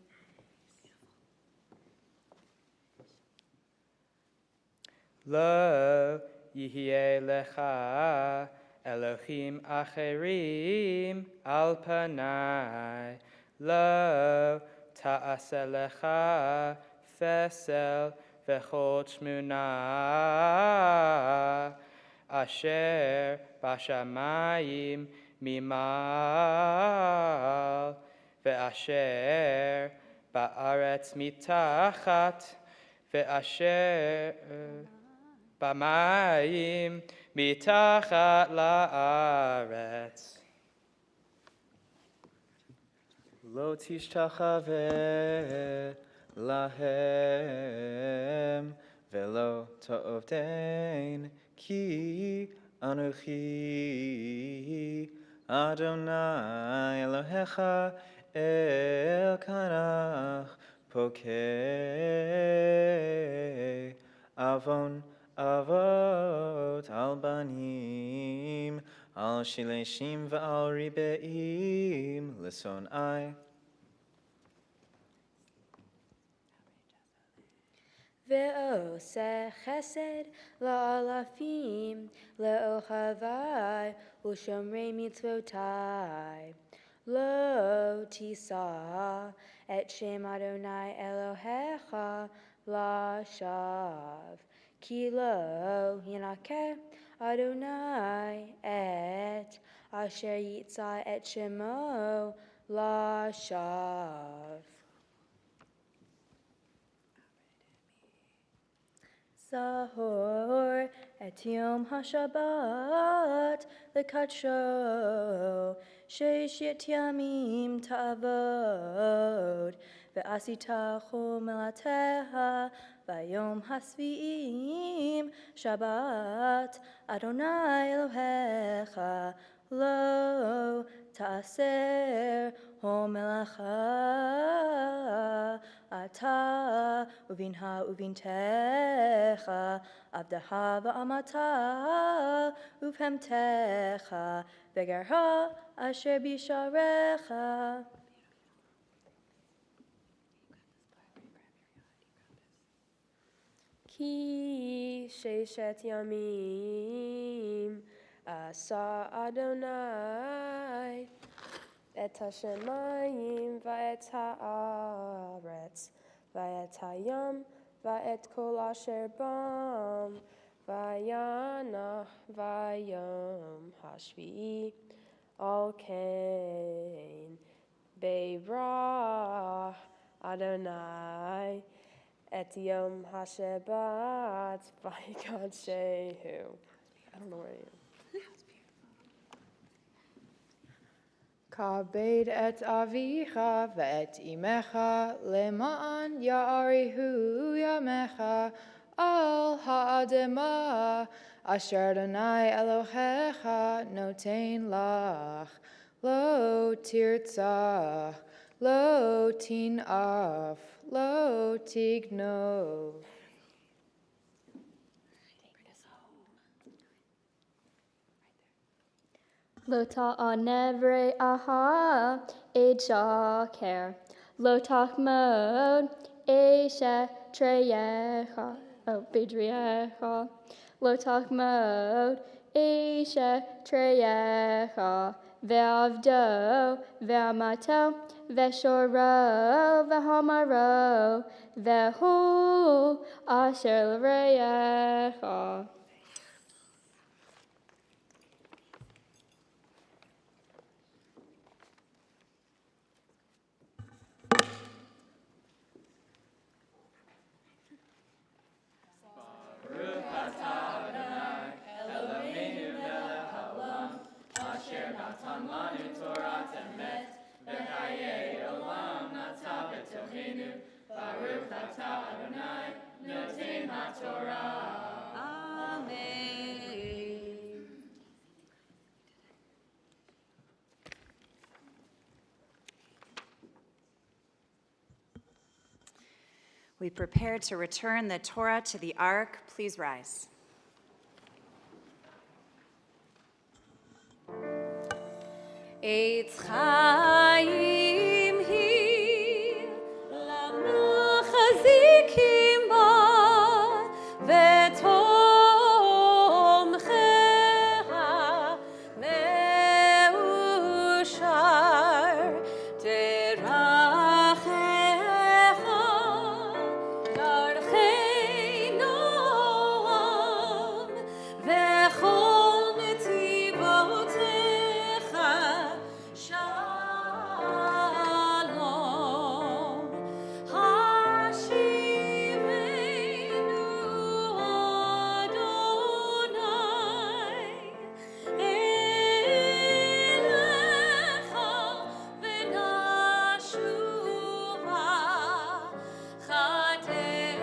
Lo Yihye lecha Elohim acherim al panai. Lo ta'aseh lecha fesel v'chol shmuna asher bashamayim mimal ve'asher ba'aretz mitachat ve'asher Bamayim mitachat la'aretz. Lo tishtachaveh lahem velo ta'ovdein ki Anochi Adonai Elohecha Elkanach Pokei Avon Avot al banim al shileshim v'al ribeim lesonai. Ve'oseh chesed la'alafim le'ochavai u'shomrei mitzvotai. Lo tisa et shem Adonai Elohecha la'shav. Ki lo yinakeh Adonai et asher yitzah et shemo la'shav. Zahor et Yom HaShabbat lekadsho sheshet yamim ta'avod ve'asitachu melateha vayom hasvi'im Shabbat Adonai Elohecha lo ta'aser ho melacha אתה ובנך ובנתך, עבדך ואמתה ובהמתך, וגרך אשר בשעריך. כי ששת ימים עשה אדוני את השמיים ואת הארץ ואת הים ואת כל אשר בם, וינח ביום השביעי. על כן ברא אדוני את יום השבת ויקדשהו. I don't know where I am. כבד את אביך ואת אמך, למען יאריכו ימיך על האדמה, אשר אדוני אלוהיך נותן לך. לא תרצח, לא תנאף, לא תגנוב. לא תענב רעך את שקר, לא תחמוד אשת רעך בדריך, לא תחמוד אשת רעך, ועבדו ואמתו ושורו והמרו והוא אשר לרעך. We prepare to return the Torah to the Ark. Please rise. Eitz Chaim hi lamachazikim ba vetomcheha meushar terachecha darchei noam vechol netivotecha shalom hashivenu Adonai elecha v'nashuva chadei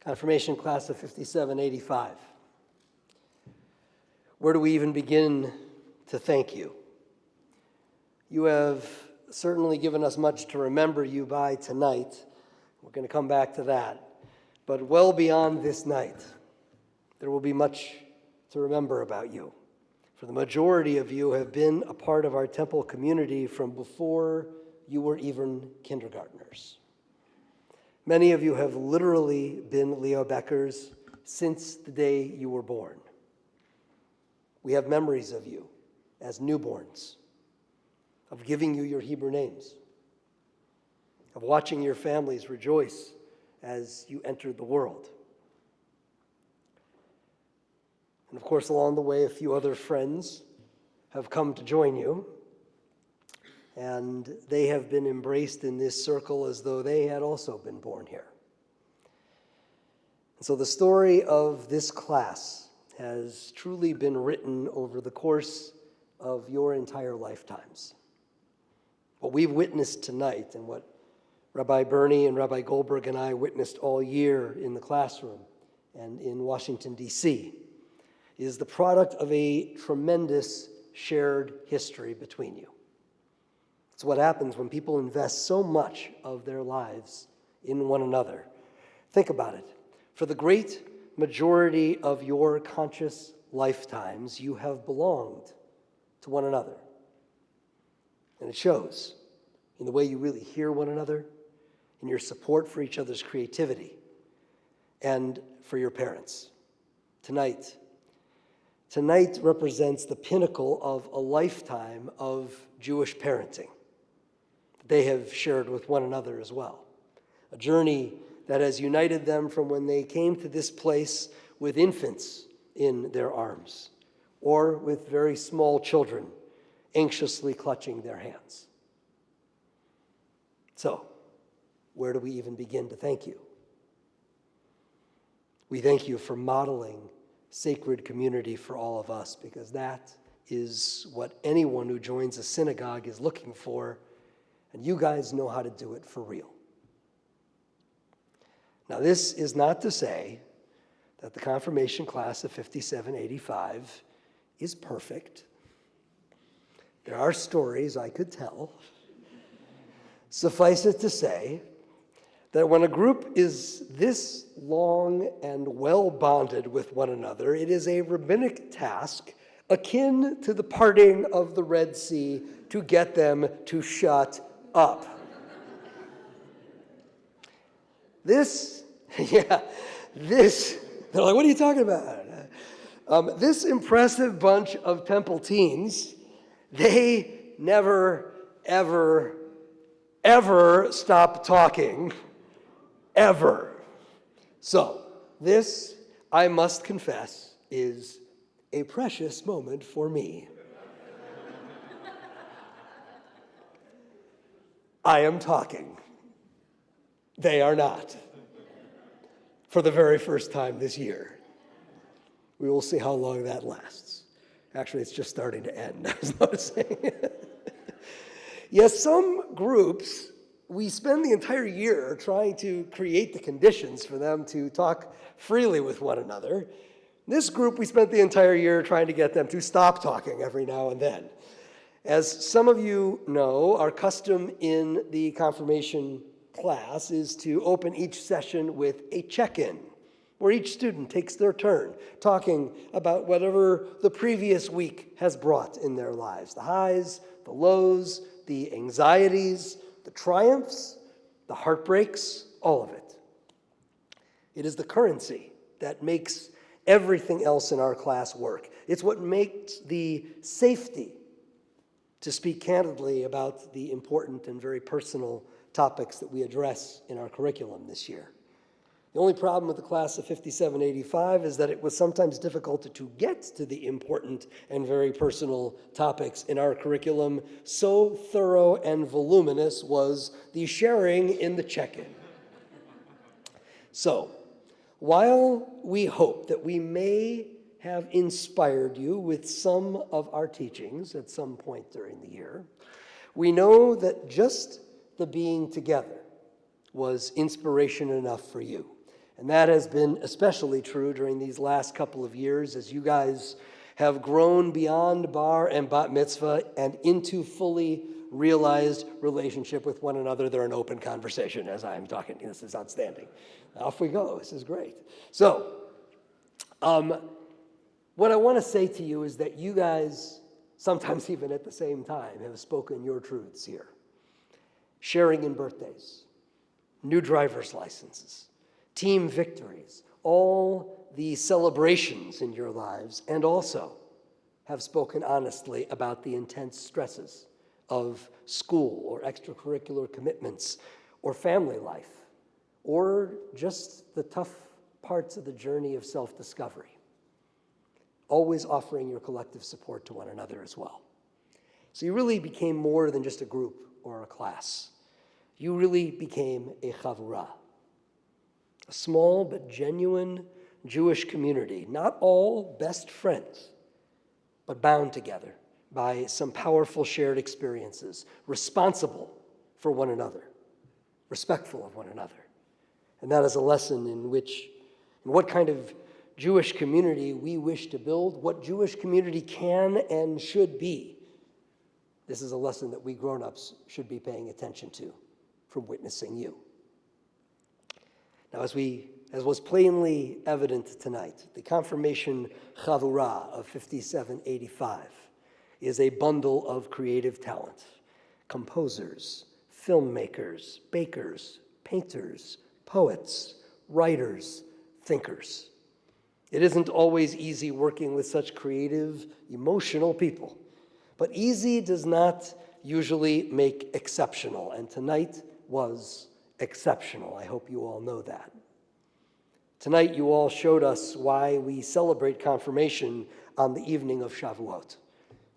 Confirmation class of 5785. Where do we even begin to thank you? You have certainly given us much to remember you by tonight. We're going to come back to that. But well beyond this night, there will be much to remember about you. For the majority of you have been a part of our temple community from before you were even kindergartners. Many of you have literally been Leo Beckers since the day you were born. We have memories of you as newborns, of giving you your Hebrew names, of watching your families rejoice as you entered the world. And of course, along the way, a few other friends have come to join you, and they have been embraced in this circle as though they had also been born here. And so the story of this class has truly been written over the course of your entire lifetimes. What we've witnessed tonight and what Rabbi Bernie and Rabbi Goldberg and I witnessed all year in the classroom and in Washington, D.C., is the product of a tremendous shared history between you. It's what happens when people invest so much of their lives in one another. Think about it. For the great majority of your conscious lifetimes, you have belonged to one another. And it shows in the way you really hear one another, in your support for each other's creativity, and for your parents. Tonight represents the pinnacle of a lifetime of Jewish parenting that they have shared with one another as well. A journey that has united them from when they came to this place with infants in their arms, or with very small children anxiously clutching their hands. So, where do we even begin to thank you? We thank you for modeling sacred community for all of us, because that is what anyone who joins a synagogue is looking for, and you guys know how to do it for real. Now, this is not to say that the confirmation class of 5785 is perfect. There are stories I could tell. Suffice it to say that when a group is this long and well bonded with one another, it is a rabbinic task akin to the parting of the Red Sea to get them to shut up. They're like, what are you talking about? This impressive bunch of temple teens, they never, ever, ever stop talking, ever. So, this, I must confess, is a precious moment for me. I am talking. They are not. For the very first time this year. We will see how long that lasts. Actually, it's just starting to end, I was noticing. Yes, some groups, we spend the entire year trying to create the conditions for them to talk freely with one another. This group, we spent the entire year trying to get them to stop talking every now and then. As some of you know, our custom in the confirmation class is to open each session with a check-in, where each student takes their turn talking about whatever the previous week has brought in their lives. The highs, the lows, the anxieties, the triumphs, the heartbreaks, all of it. It is the currency that makes everything else in our class work. It's what makes the safety to speak candidly about the important and very personal topics that we address in our curriculum this year. The only problem with the class of 5785 is that it was sometimes difficult to get to the important and very personal topics in our curriculum. So thorough and voluminous was the sharing in the check-in. So, while we hope that we may have inspired you with some of our teachings at some point during the year, we know that just the being together was inspiration enough for you. And that has been especially true during these last couple of years as you guys have grown beyond bar and bat mitzvah and into fully realized relationship with one another. They're an open conversation as I'm talking. This is outstanding. Off we go. This is great. So, what I want to say to you is that you guys, sometimes even at the same time, have spoken your truths here. Sharing in birthdays, new driver's licenses, team victories, all the celebrations in your lives, and also have spoken honestly about the intense stresses of school or extracurricular commitments or family life, or just the tough parts of the journey of self-discovery. Always offering your collective support to one another as well. So you really became more than just a group or a class. You really became a chavurah, a small but genuine Jewish community, not all best friends, but bound together by some powerful shared experiences, responsible for one another, respectful of one another. And that is a lesson in what kind of Jewish community we wish to build, what Jewish community can and should be. This is a lesson that we grown-ups should be paying attention to from witnessing you. Now, as was plainly evident tonight, the confirmation Chavurah of 5785 is a bundle of creative talent. Composers, filmmakers, bakers, painters, poets, writers, thinkers. It isn't always easy working with such creative, emotional people, but easy does not usually make exceptional, and tonight was exceptional. I hope you all know that. Tonight you all showed us why we celebrate confirmation on the evening of Shavuot,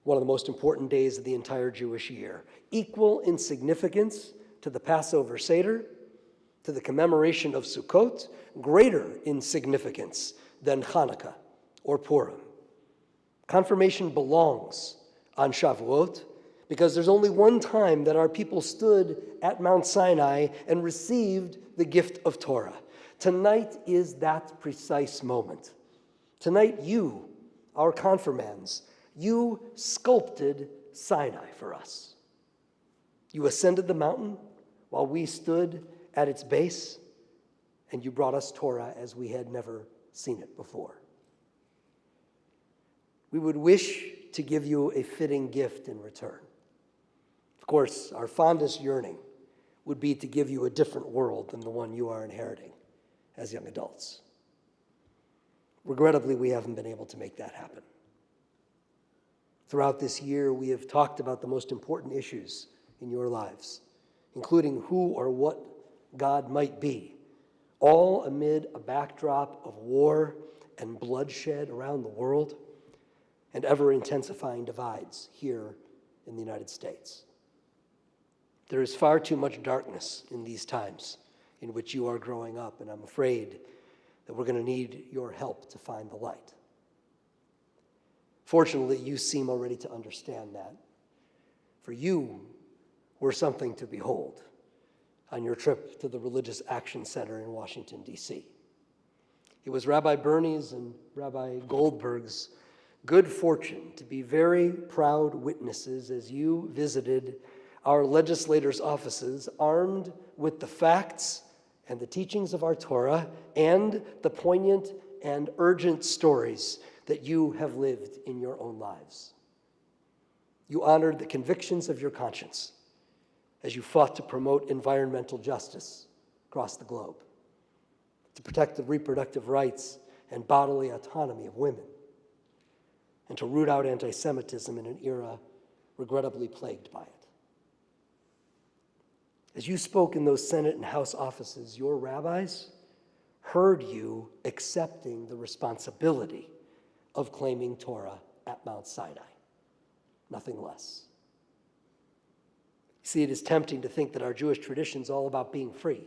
one of the most important days of the entire Jewish year, equal in significance to the Passover Seder, to the commemoration of Sukkot, greater in significance than Hanukkah or Purim. Confirmation belongs on Shavuot because there's only one time that our people stood at Mount Sinai and received the gift of Torah. Tonight is that precise moment. Tonight you, our confirmands, you sculpted Sinai for us. You ascended the mountain while we stood at its base, and you brought us Torah as we had never seen it before. We would wish to give you a fitting gift in return. Of course, our fondest yearning would be to give you a different world than the one you are inheriting as young adults. Regrettably, we haven't been able to make that happen. Throughout this year, we have talked about the most important issues in your lives, including who or what God might be, all amid a backdrop of war and bloodshed around the world and ever-intensifying divides here in the United States. There is far too much darkness in these times in which you are growing up, and I'm afraid that we're going to need your help to find the light. Fortunately, you seem already to understand that. For you, we're something to behold on your trip to the Religious Action Center in Washington, D.C. It was Rabbi Bernie's and Rabbi Goldberg's good fortune to be very proud witnesses as you visited our legislators' offices armed with the facts and the teachings of our Torah and the poignant and urgent stories that you have lived in your own lives. You honored the convictions of your conscience as you fought to promote environmental justice across the globe, to protect the reproductive rights and bodily autonomy of women, and to root out anti-Semitism in an era regrettably plagued by it. As you spoke in those Senate and House offices, your rabbis heard you accepting the responsibility of claiming Torah at Mount Sinai, nothing less. See, it is tempting to think that our Jewish tradition is all about being free.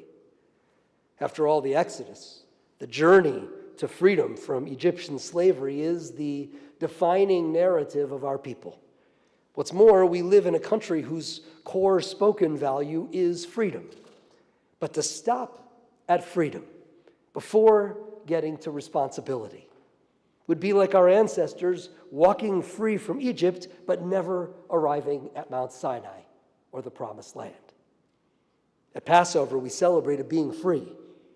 After all, the Exodus, the journey to freedom from Egyptian slavery, is the defining narrative of our people. What's more, we live in a country whose core spoken value is freedom. But to stop at freedom before getting to responsibility. Would be like our ancestors walking free from Egypt, but never arriving at Mount Sinai or the Promised Land. At Passover, we celebrated being free,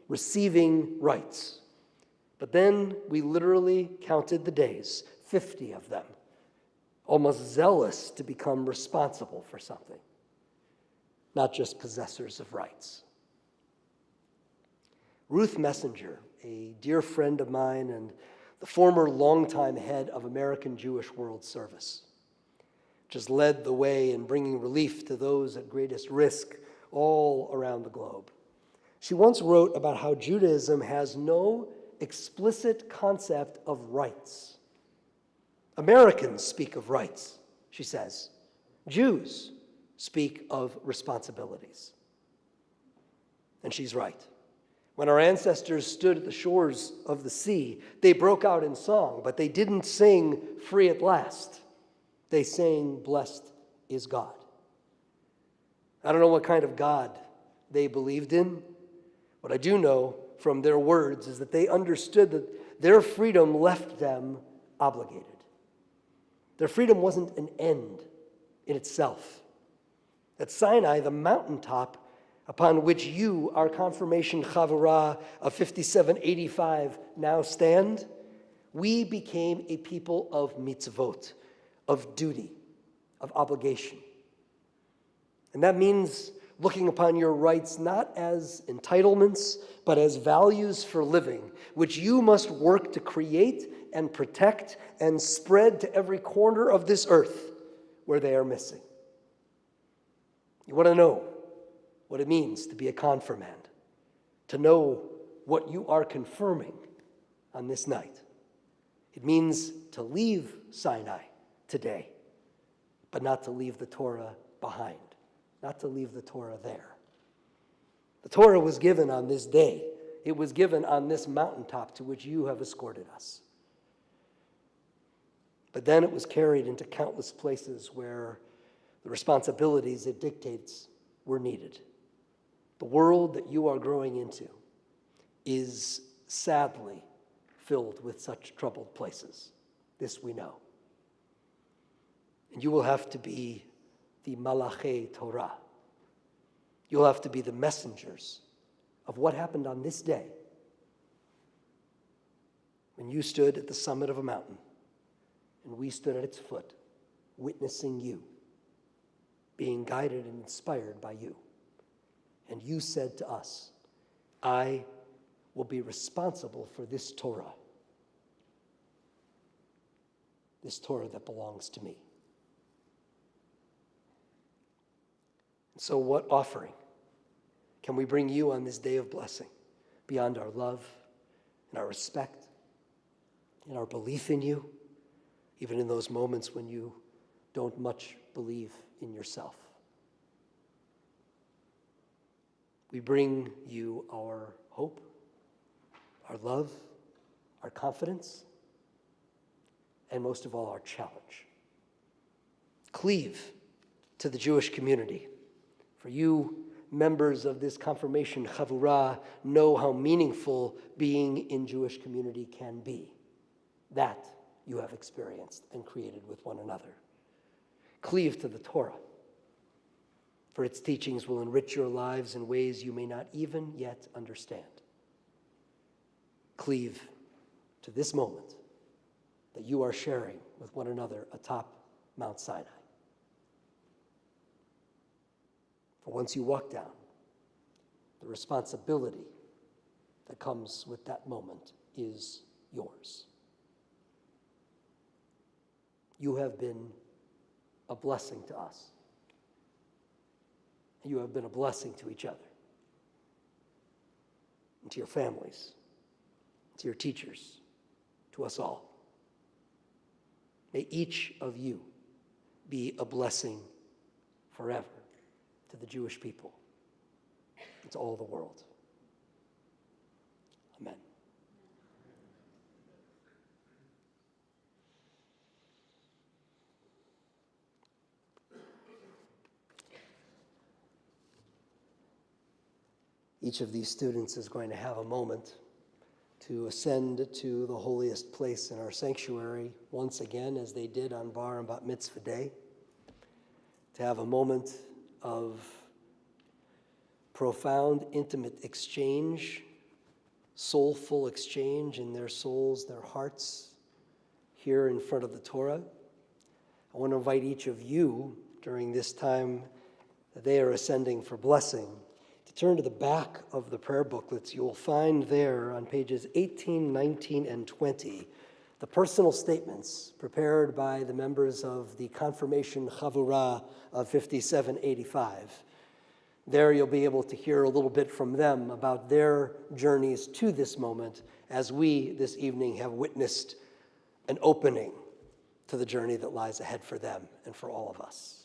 receiving rights. But then we literally counted the days, 50 of them, almost zealous to become responsible for something, not just possessors of rights. Ruth Messenger, a dear friend of mine and the former longtime head of American Jewish World Service, just led the way in bringing relief to those at greatest risk all around the globe. She once wrote about how Judaism has no explicit concept of rights. Americans speak of rights, she says. Jews speak of responsibilities. And she's right. When our ancestors stood at the shores of the sea, they broke out in song, but they didn't sing "Free at Last." They sang "Blessed is God." I don't know what kind of God they believed in. What I do know from their words is that they understood that their freedom left them obligated. Their freedom wasn't an end in itself. At Sinai, the mountaintop upon which you, our confirmation Chavurah of 5785, now stand, we became a people of mitzvot, of duty, of obligation. And that means looking upon your rights not as entitlements, but as values for living, which you must work to create and protect and spread to every corner of this earth where they are missing. You want to know what it means to be a confirmand, to know what you are confirming on this night. It means to leave Sinai today, but not to leave the Torah behind, not to leave the Torah there. The Torah was given on this day. It was given on this mountaintop to which you have escorted us. But then it was carried into countless places where the responsibilities it dictates were needed. The world that you are growing into is sadly filled with such troubled places. This we know. And you will have to be the Malachei Torah. You'll have to be the messengers of what happened on this day when you stood at the summit of a mountain and we stood at its foot, witnessing you, being guided and inspired by you. And you said to us, I will be responsible for this Torah that belongs to me. And so what offering can we bring you on this day of blessing beyond our love and our respect and our belief in you, even in those moments when you don't much believe in yourself? We bring you our hope, our love, our confidence, and most of all, our challenge. Cleave to the Jewish community. For you, members of this confirmation Chavurah, know how meaningful being in Jewish community can be. That you have experienced and created with one another. Cleave to the Torah, for its teachings will enrich your lives in ways you may not even yet understand. Cleave to this moment that you are sharing with one another atop Mount Sinai. For once you walk down, the responsibility that comes with that moment is yours. You have been a blessing to us. You have been a blessing to each other, and to your families, to your teachers, to us all. May each of you be a blessing forever to the Jewish people and to all the world. Amen. Each of these students is going to have a moment to ascend to the holiest place in our sanctuary once again, as they did on Bar and Bat Mitzvah Day, to have a moment of profound, intimate exchange, soulful exchange in their souls, their hearts, here in front of the Torah. I want to invite each of you during this time that they are ascending for blessing to turn to the back of the prayer booklets. You'll find there on pages 18, 19, and 20 the personal statements prepared by the members of the confirmation Chavurah of 5785. There you'll be able to hear a little bit from them about their journeys to this moment, as we this evening have witnessed an opening to the journey that lies ahead for them and for all of us.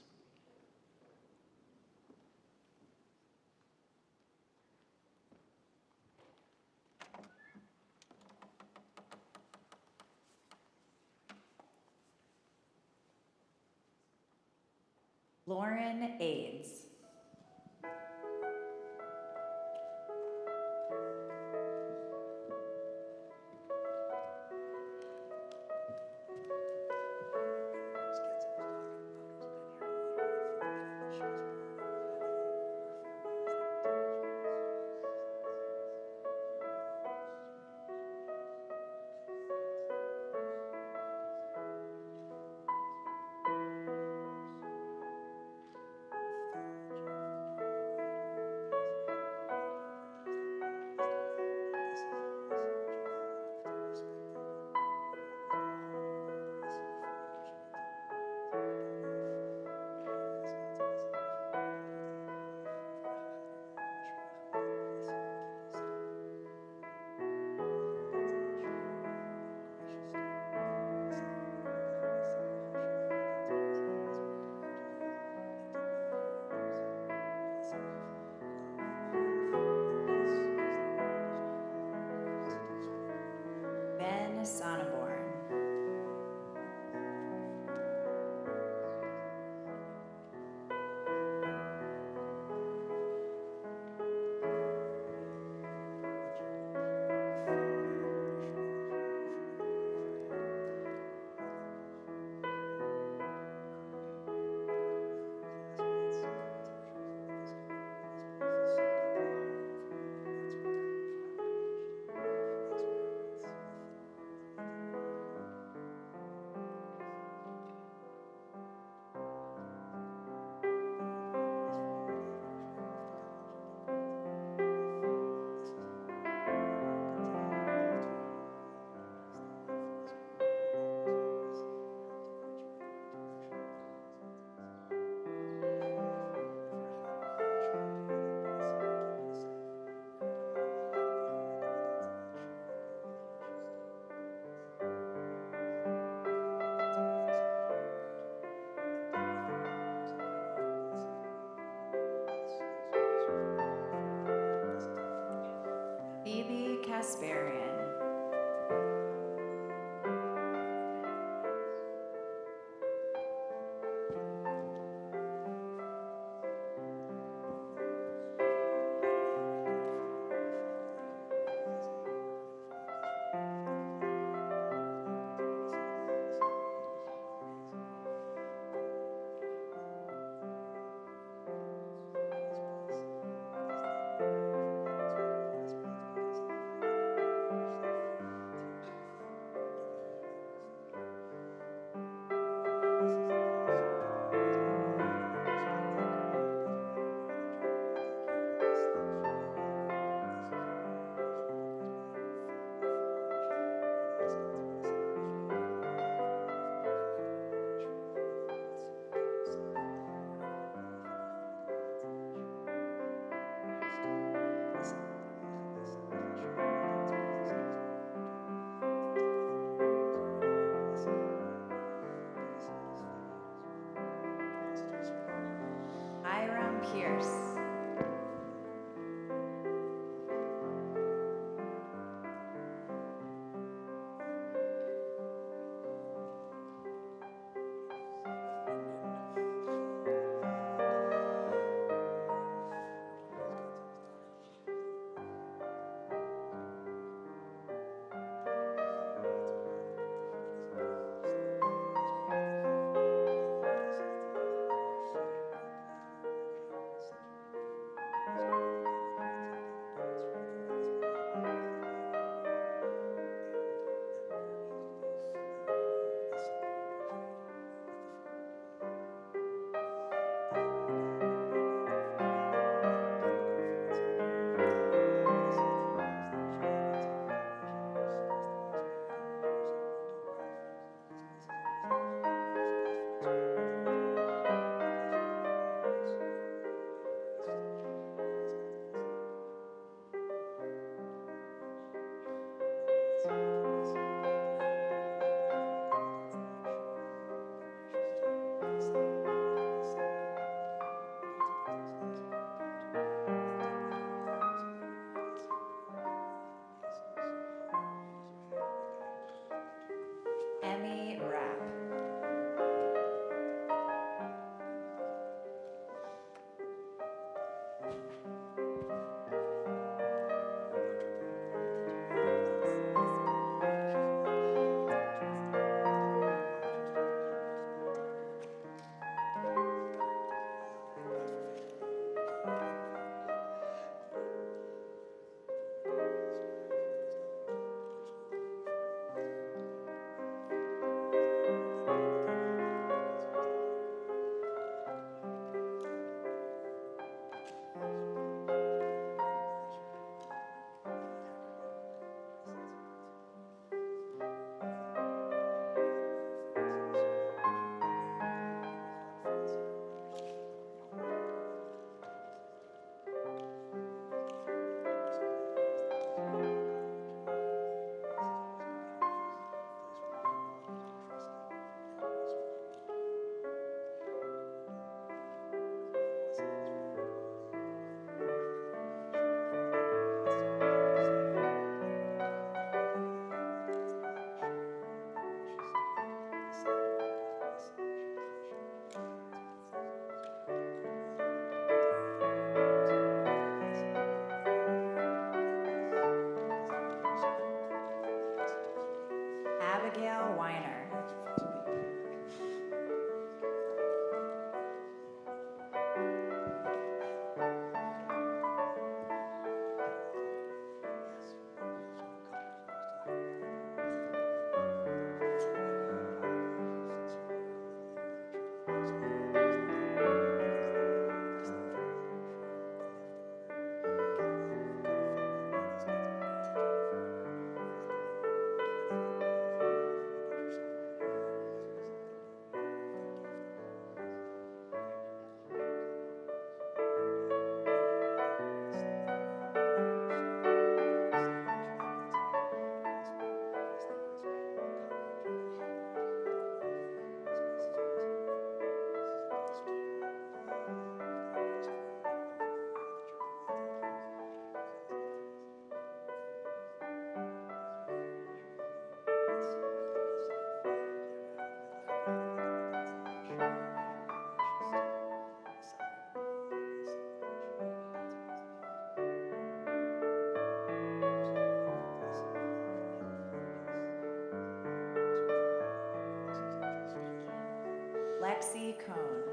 Lauren Aids. Ben Sonneborn. Phoebe Kasparian. Hiram Pierce. Abigail Weiner. Lexi Cohn.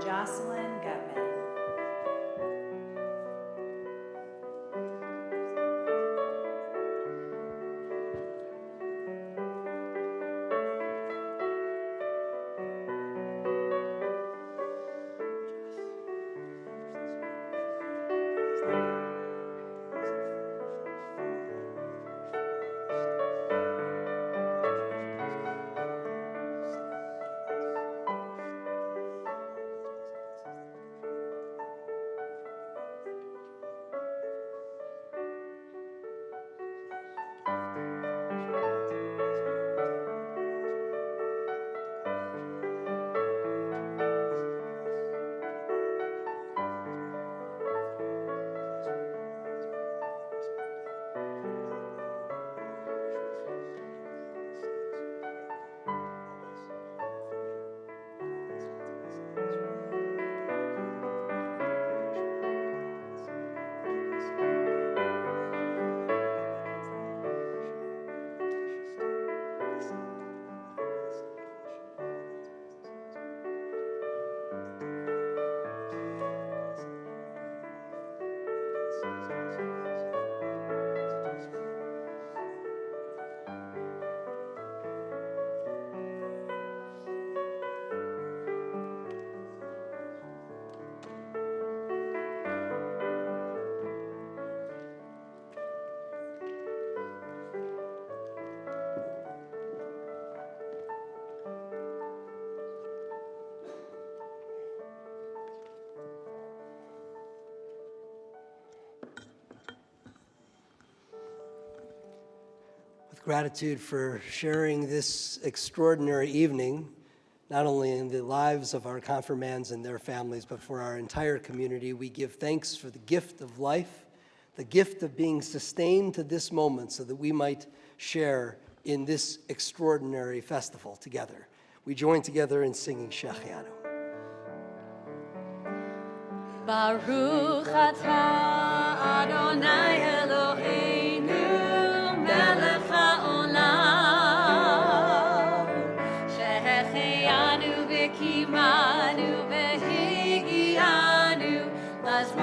Jocelyn Gutman. With gratitude for sharing this extraordinary evening, not only in the lives of our confirmands and their families, but for our entire community, we give thanks for the gift of life, the gift of being sustained to this moment so that we might share in this extraordinary festival together. We join together in singing Shechianu. Baruch atah Adonai Eloheinu melech haolam shehechianu v'kimanu v'higianu lazman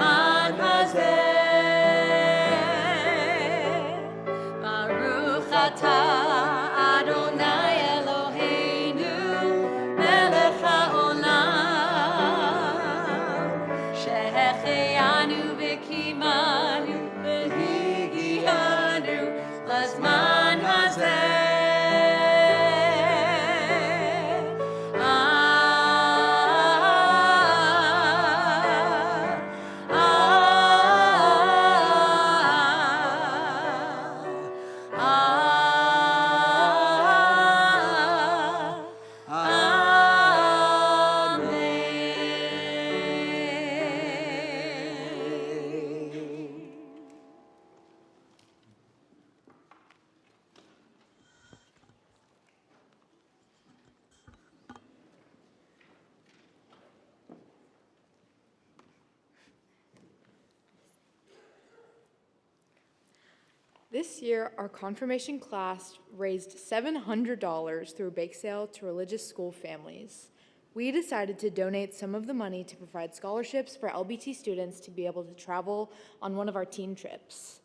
This year, our confirmation class raised $700 through a bake sale to religious school families. We decided to donate some of the money to provide scholarships for LBT students to be able to travel on one of our teen trips.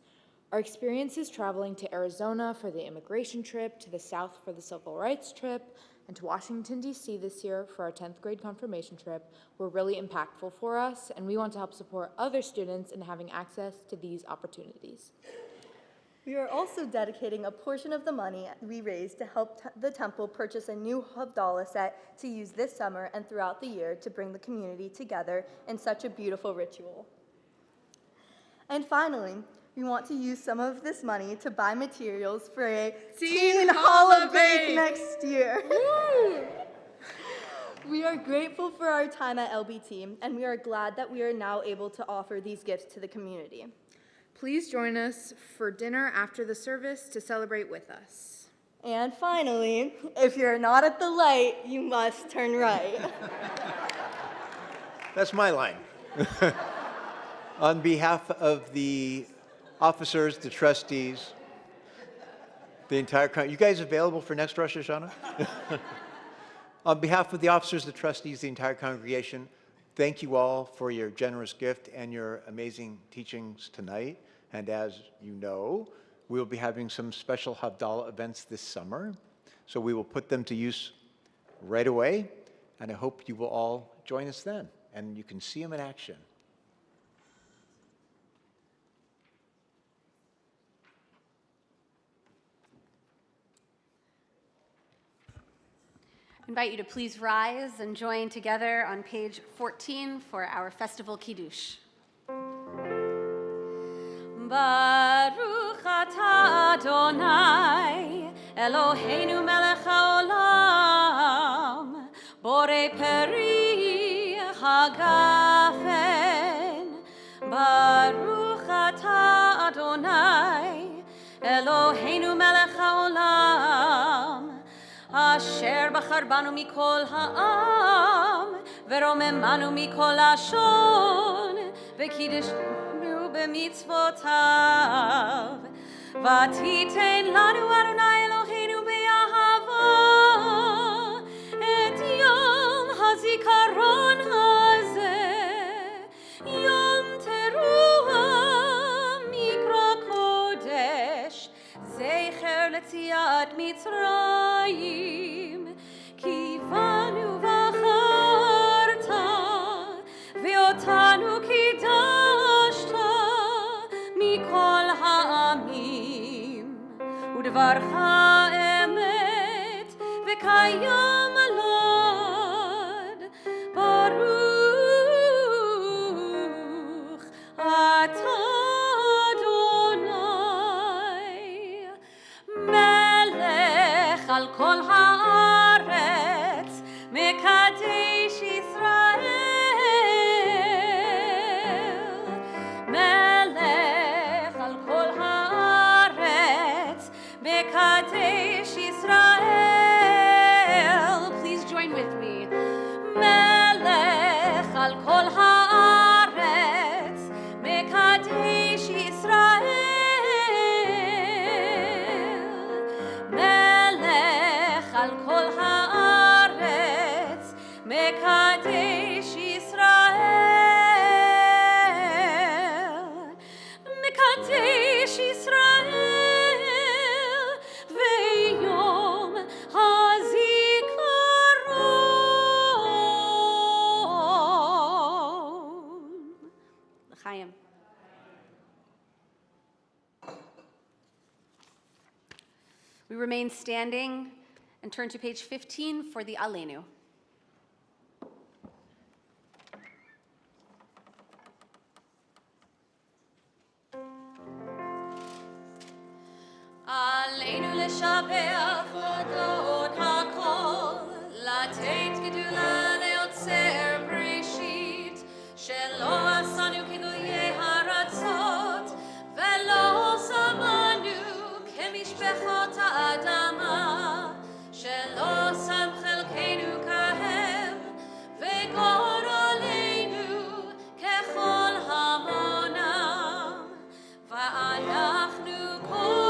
Our experiences traveling to Arizona for the immigration trip, to the South for the civil rights trip, and to Washington, D.C. this year for our 10th grade confirmation trip were really impactful for us, and we want to help support other students in having access to these opportunities. We are also dedicating a portion of the money we raised to help the temple purchase a new Havdalah set to use this summer and throughout the year to bring the community together in such a beautiful ritual. And finally, we want to use some of this money to buy materials for a Teen Holiday next year. We are grateful for our time at LBT, and we are glad that we are now able to offer these gifts to the community. Please join us for dinner after the service to celebrate with us. And finally, if you're not at the light, you must turn right. That's my line. On behalf of the officers, the trustees, the entire, you guys available for next Rosh Hashanah? On behalf of the officers, the trustees, the entire congregation, thank you all for your generous gift and your amazing teachings tonight. And as you know, we'll be having some special Havdalah events this summer. So we will put them to use right away. And I hope you will all join us then. And you can see them in action. I invite you to please rise and join together on page 14 for our festival Kiddush. Baruch atah Adonai, Eloheinu melech haolam, borei peri hagafen. Baruch atah Adonai, Eloheinu melech haolam, asher bachar banu mikol ha'am, veromemanu mikol hashon, v'kiddishnu b'mitzvotav. V'titen lanu Adonai Eloheinu be'ahava, et yom hazikaron hazeh, yom teruah mikra kodesh, zecher letziat Mitzrayim, ki banu v'acharta, ve'otanu kidashta, mikol ha'amim, udvarcha emet, ve'kayam alad, baruch atah Adonai, melech al kol haaretz, mekadesh Yisrael, melech al kol haaretz, mekadesh Yisrael. Please join with me. melech al kol haaretz, mekadesh Yisrael, melech al kol haaretz, mekadesh Yisrael, mekadesh Yisrael, ve'yom hazikaron. L'chaim. We remain standing and turn to page 15 for the Aleinu. עלינו לשבח להודות הכל, לתת גדולה ליוצר בראשית, שלא עשנו כגויי הרצות, ולא שמנו כמשפחות האדמה, שלא שם חלקנו כהם, וגורלנו ככל המונם, ואנחנו כל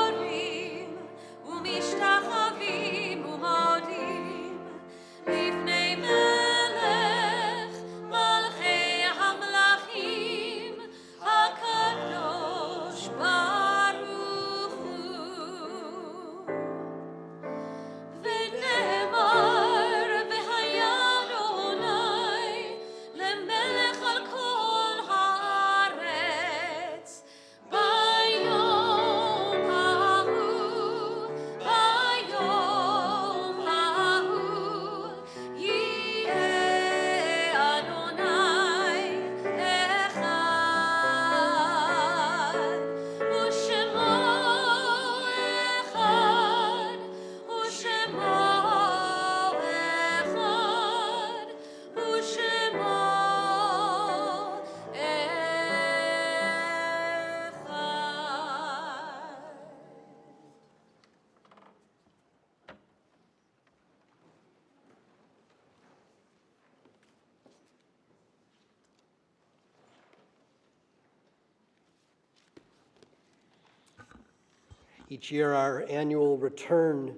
Each year, our annual return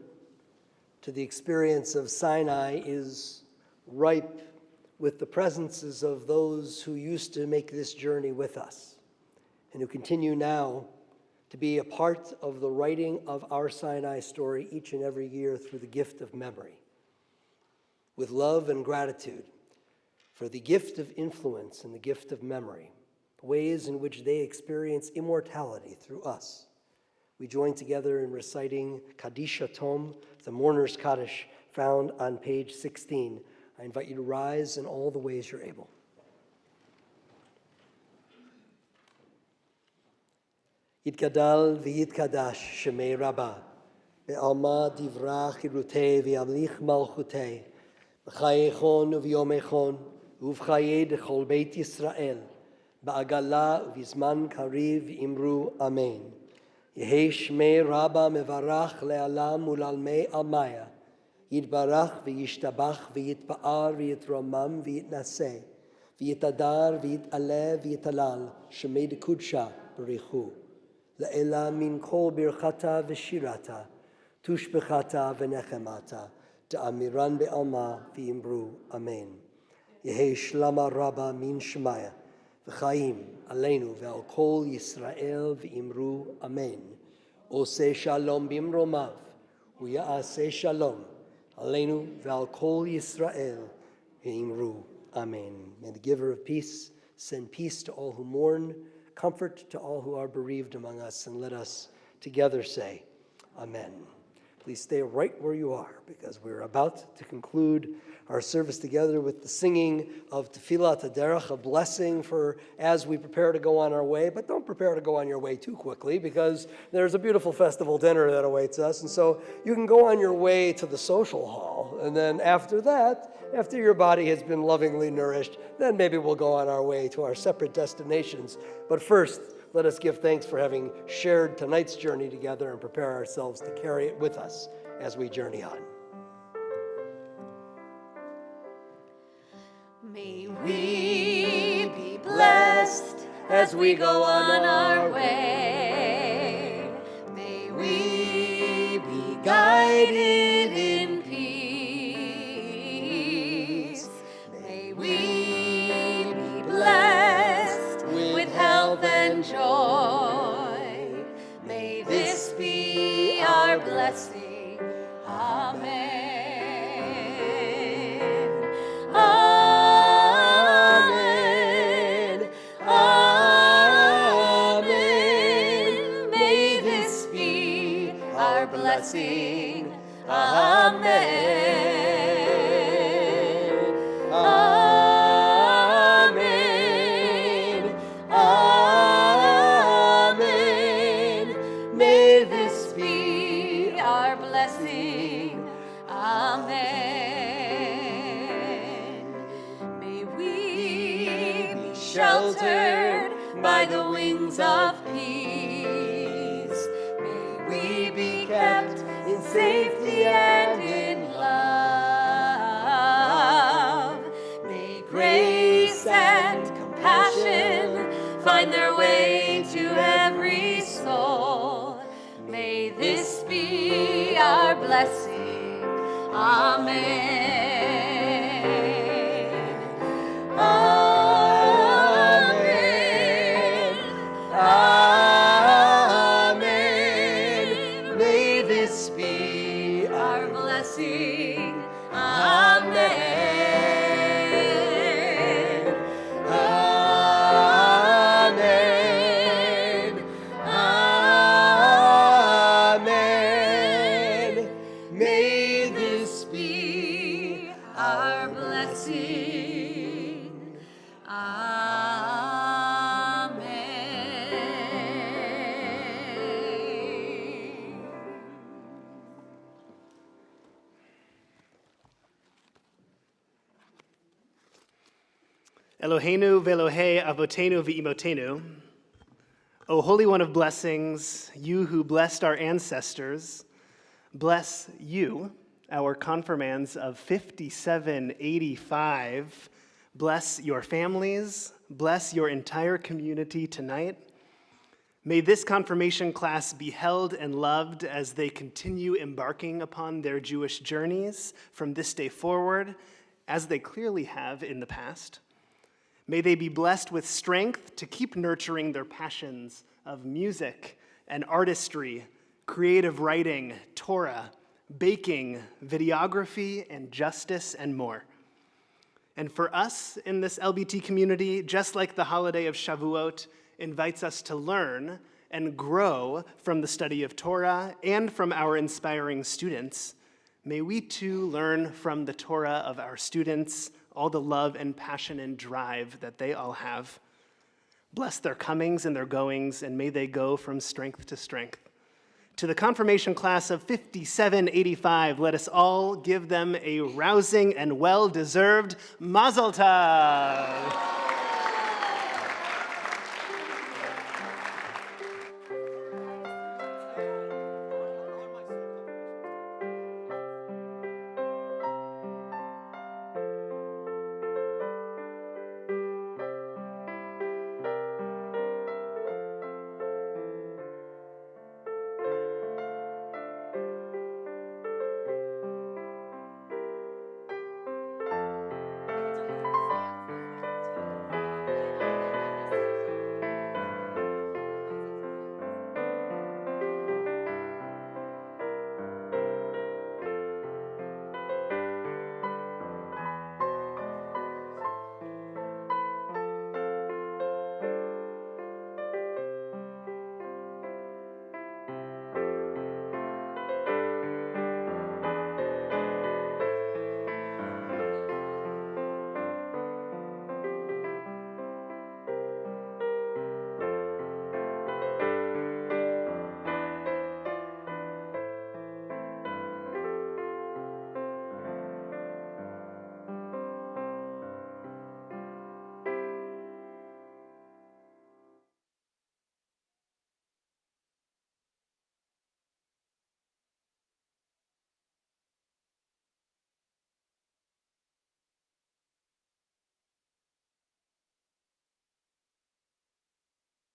to the experience of Sinai is ripe with the presences of those who used to make this journey with us and who continue now to be a part of the writing of our Sinai story each and every year through the gift of memory. With love and gratitude for the gift of influence and the gift of memory, ways in which they experience immortality through us, we join together in reciting Kaddish Tom, the Mourner's Kaddish, found on page 16. I invite you to rise in all the ways you're able. Yitgadal v'yitkadash shemei Rabbah, be'alma divra chirutei v'yamlich malchutei, b'chayechon u'v'yomechon, u'v'chayei dechol beit Yisrael, ba'agala u'v'zman kariv imru amen. Yehi shmei Rabbah mevarach le'alam u'lalmei almaya, יתברך וישתבח ויתפאר ויתרומם ויתנשא ויתהדר ויתעלה ויתהלל שמי דקודשה בריחו לעילה מן כל ברכתה ושירתה תושבחתה ונחמתה תאמירן בעלמה ואמרו אמן. יהי שלמה רבה מן שמיה וחיים עלינו ועל כל ישראל ואמרו אמן. עושה שלום במרומיו ויעשה שלום Aleinu val kol Yisrael v'imru. Amen. May the giver of peace send peace to all who mourn, comfort to all who are bereaved among us, and let us together say, Amen. Please stay right where you are, because we're about to conclude our service together with the singing of Tefillat HaDerech, a blessing for as we prepare to go on our way. But don't prepare to go on your way too quickly, because there's a beautiful festival dinner that awaits us. And so you can go on your way to the social hall. And then after that, after your body has been lovingly nourished, then maybe we'll go on our way to our separate destinations. But first, let us give thanks for having shared tonight's journey together and prepare ourselves to carry it with us as we journey on. May we be blessed as we go on our way. May we be guided in peace. May we be blessed with health and joy. May this be our blessing. Amen. Blessing. Amen. Amen. Amen. May this be our blessing. Amen. May we be sheltered by the wings of peace. May we be kept in safety and in love. May grace and compassion find their way to every soul. May this be our blessing. Amen. Amen. Amen. May this be our blessing. Amen. Amen. Amen. May this be our blessing. Amen. Eloheinu ve'Elohei avotenu ve'imotenu. O Holy One of blessings, you who blessed our ancestors, bless you, our confirmands of 5785. Bless your families, bless your entire community tonight. May this confirmation class be held and loved as they continue embarking upon their Jewish journeys from this day forward, as they clearly have in the past. May they be blessed with strength to keep nurturing their passions of music and artistry, creative writing, Torah, baking, videography, and justice, and more. And for us in this LBT community, just like the holiday of Shavuot invites us to learn and grow from the study of Torah and from our inspiring students, may we too learn from the Torah of our students all the love and passion and drive that they all have. Bless their comings and their goings, and may they go from strength to strength. To the confirmation class of 5785, let us all give them a rousing and well-deserved Mazel Tov.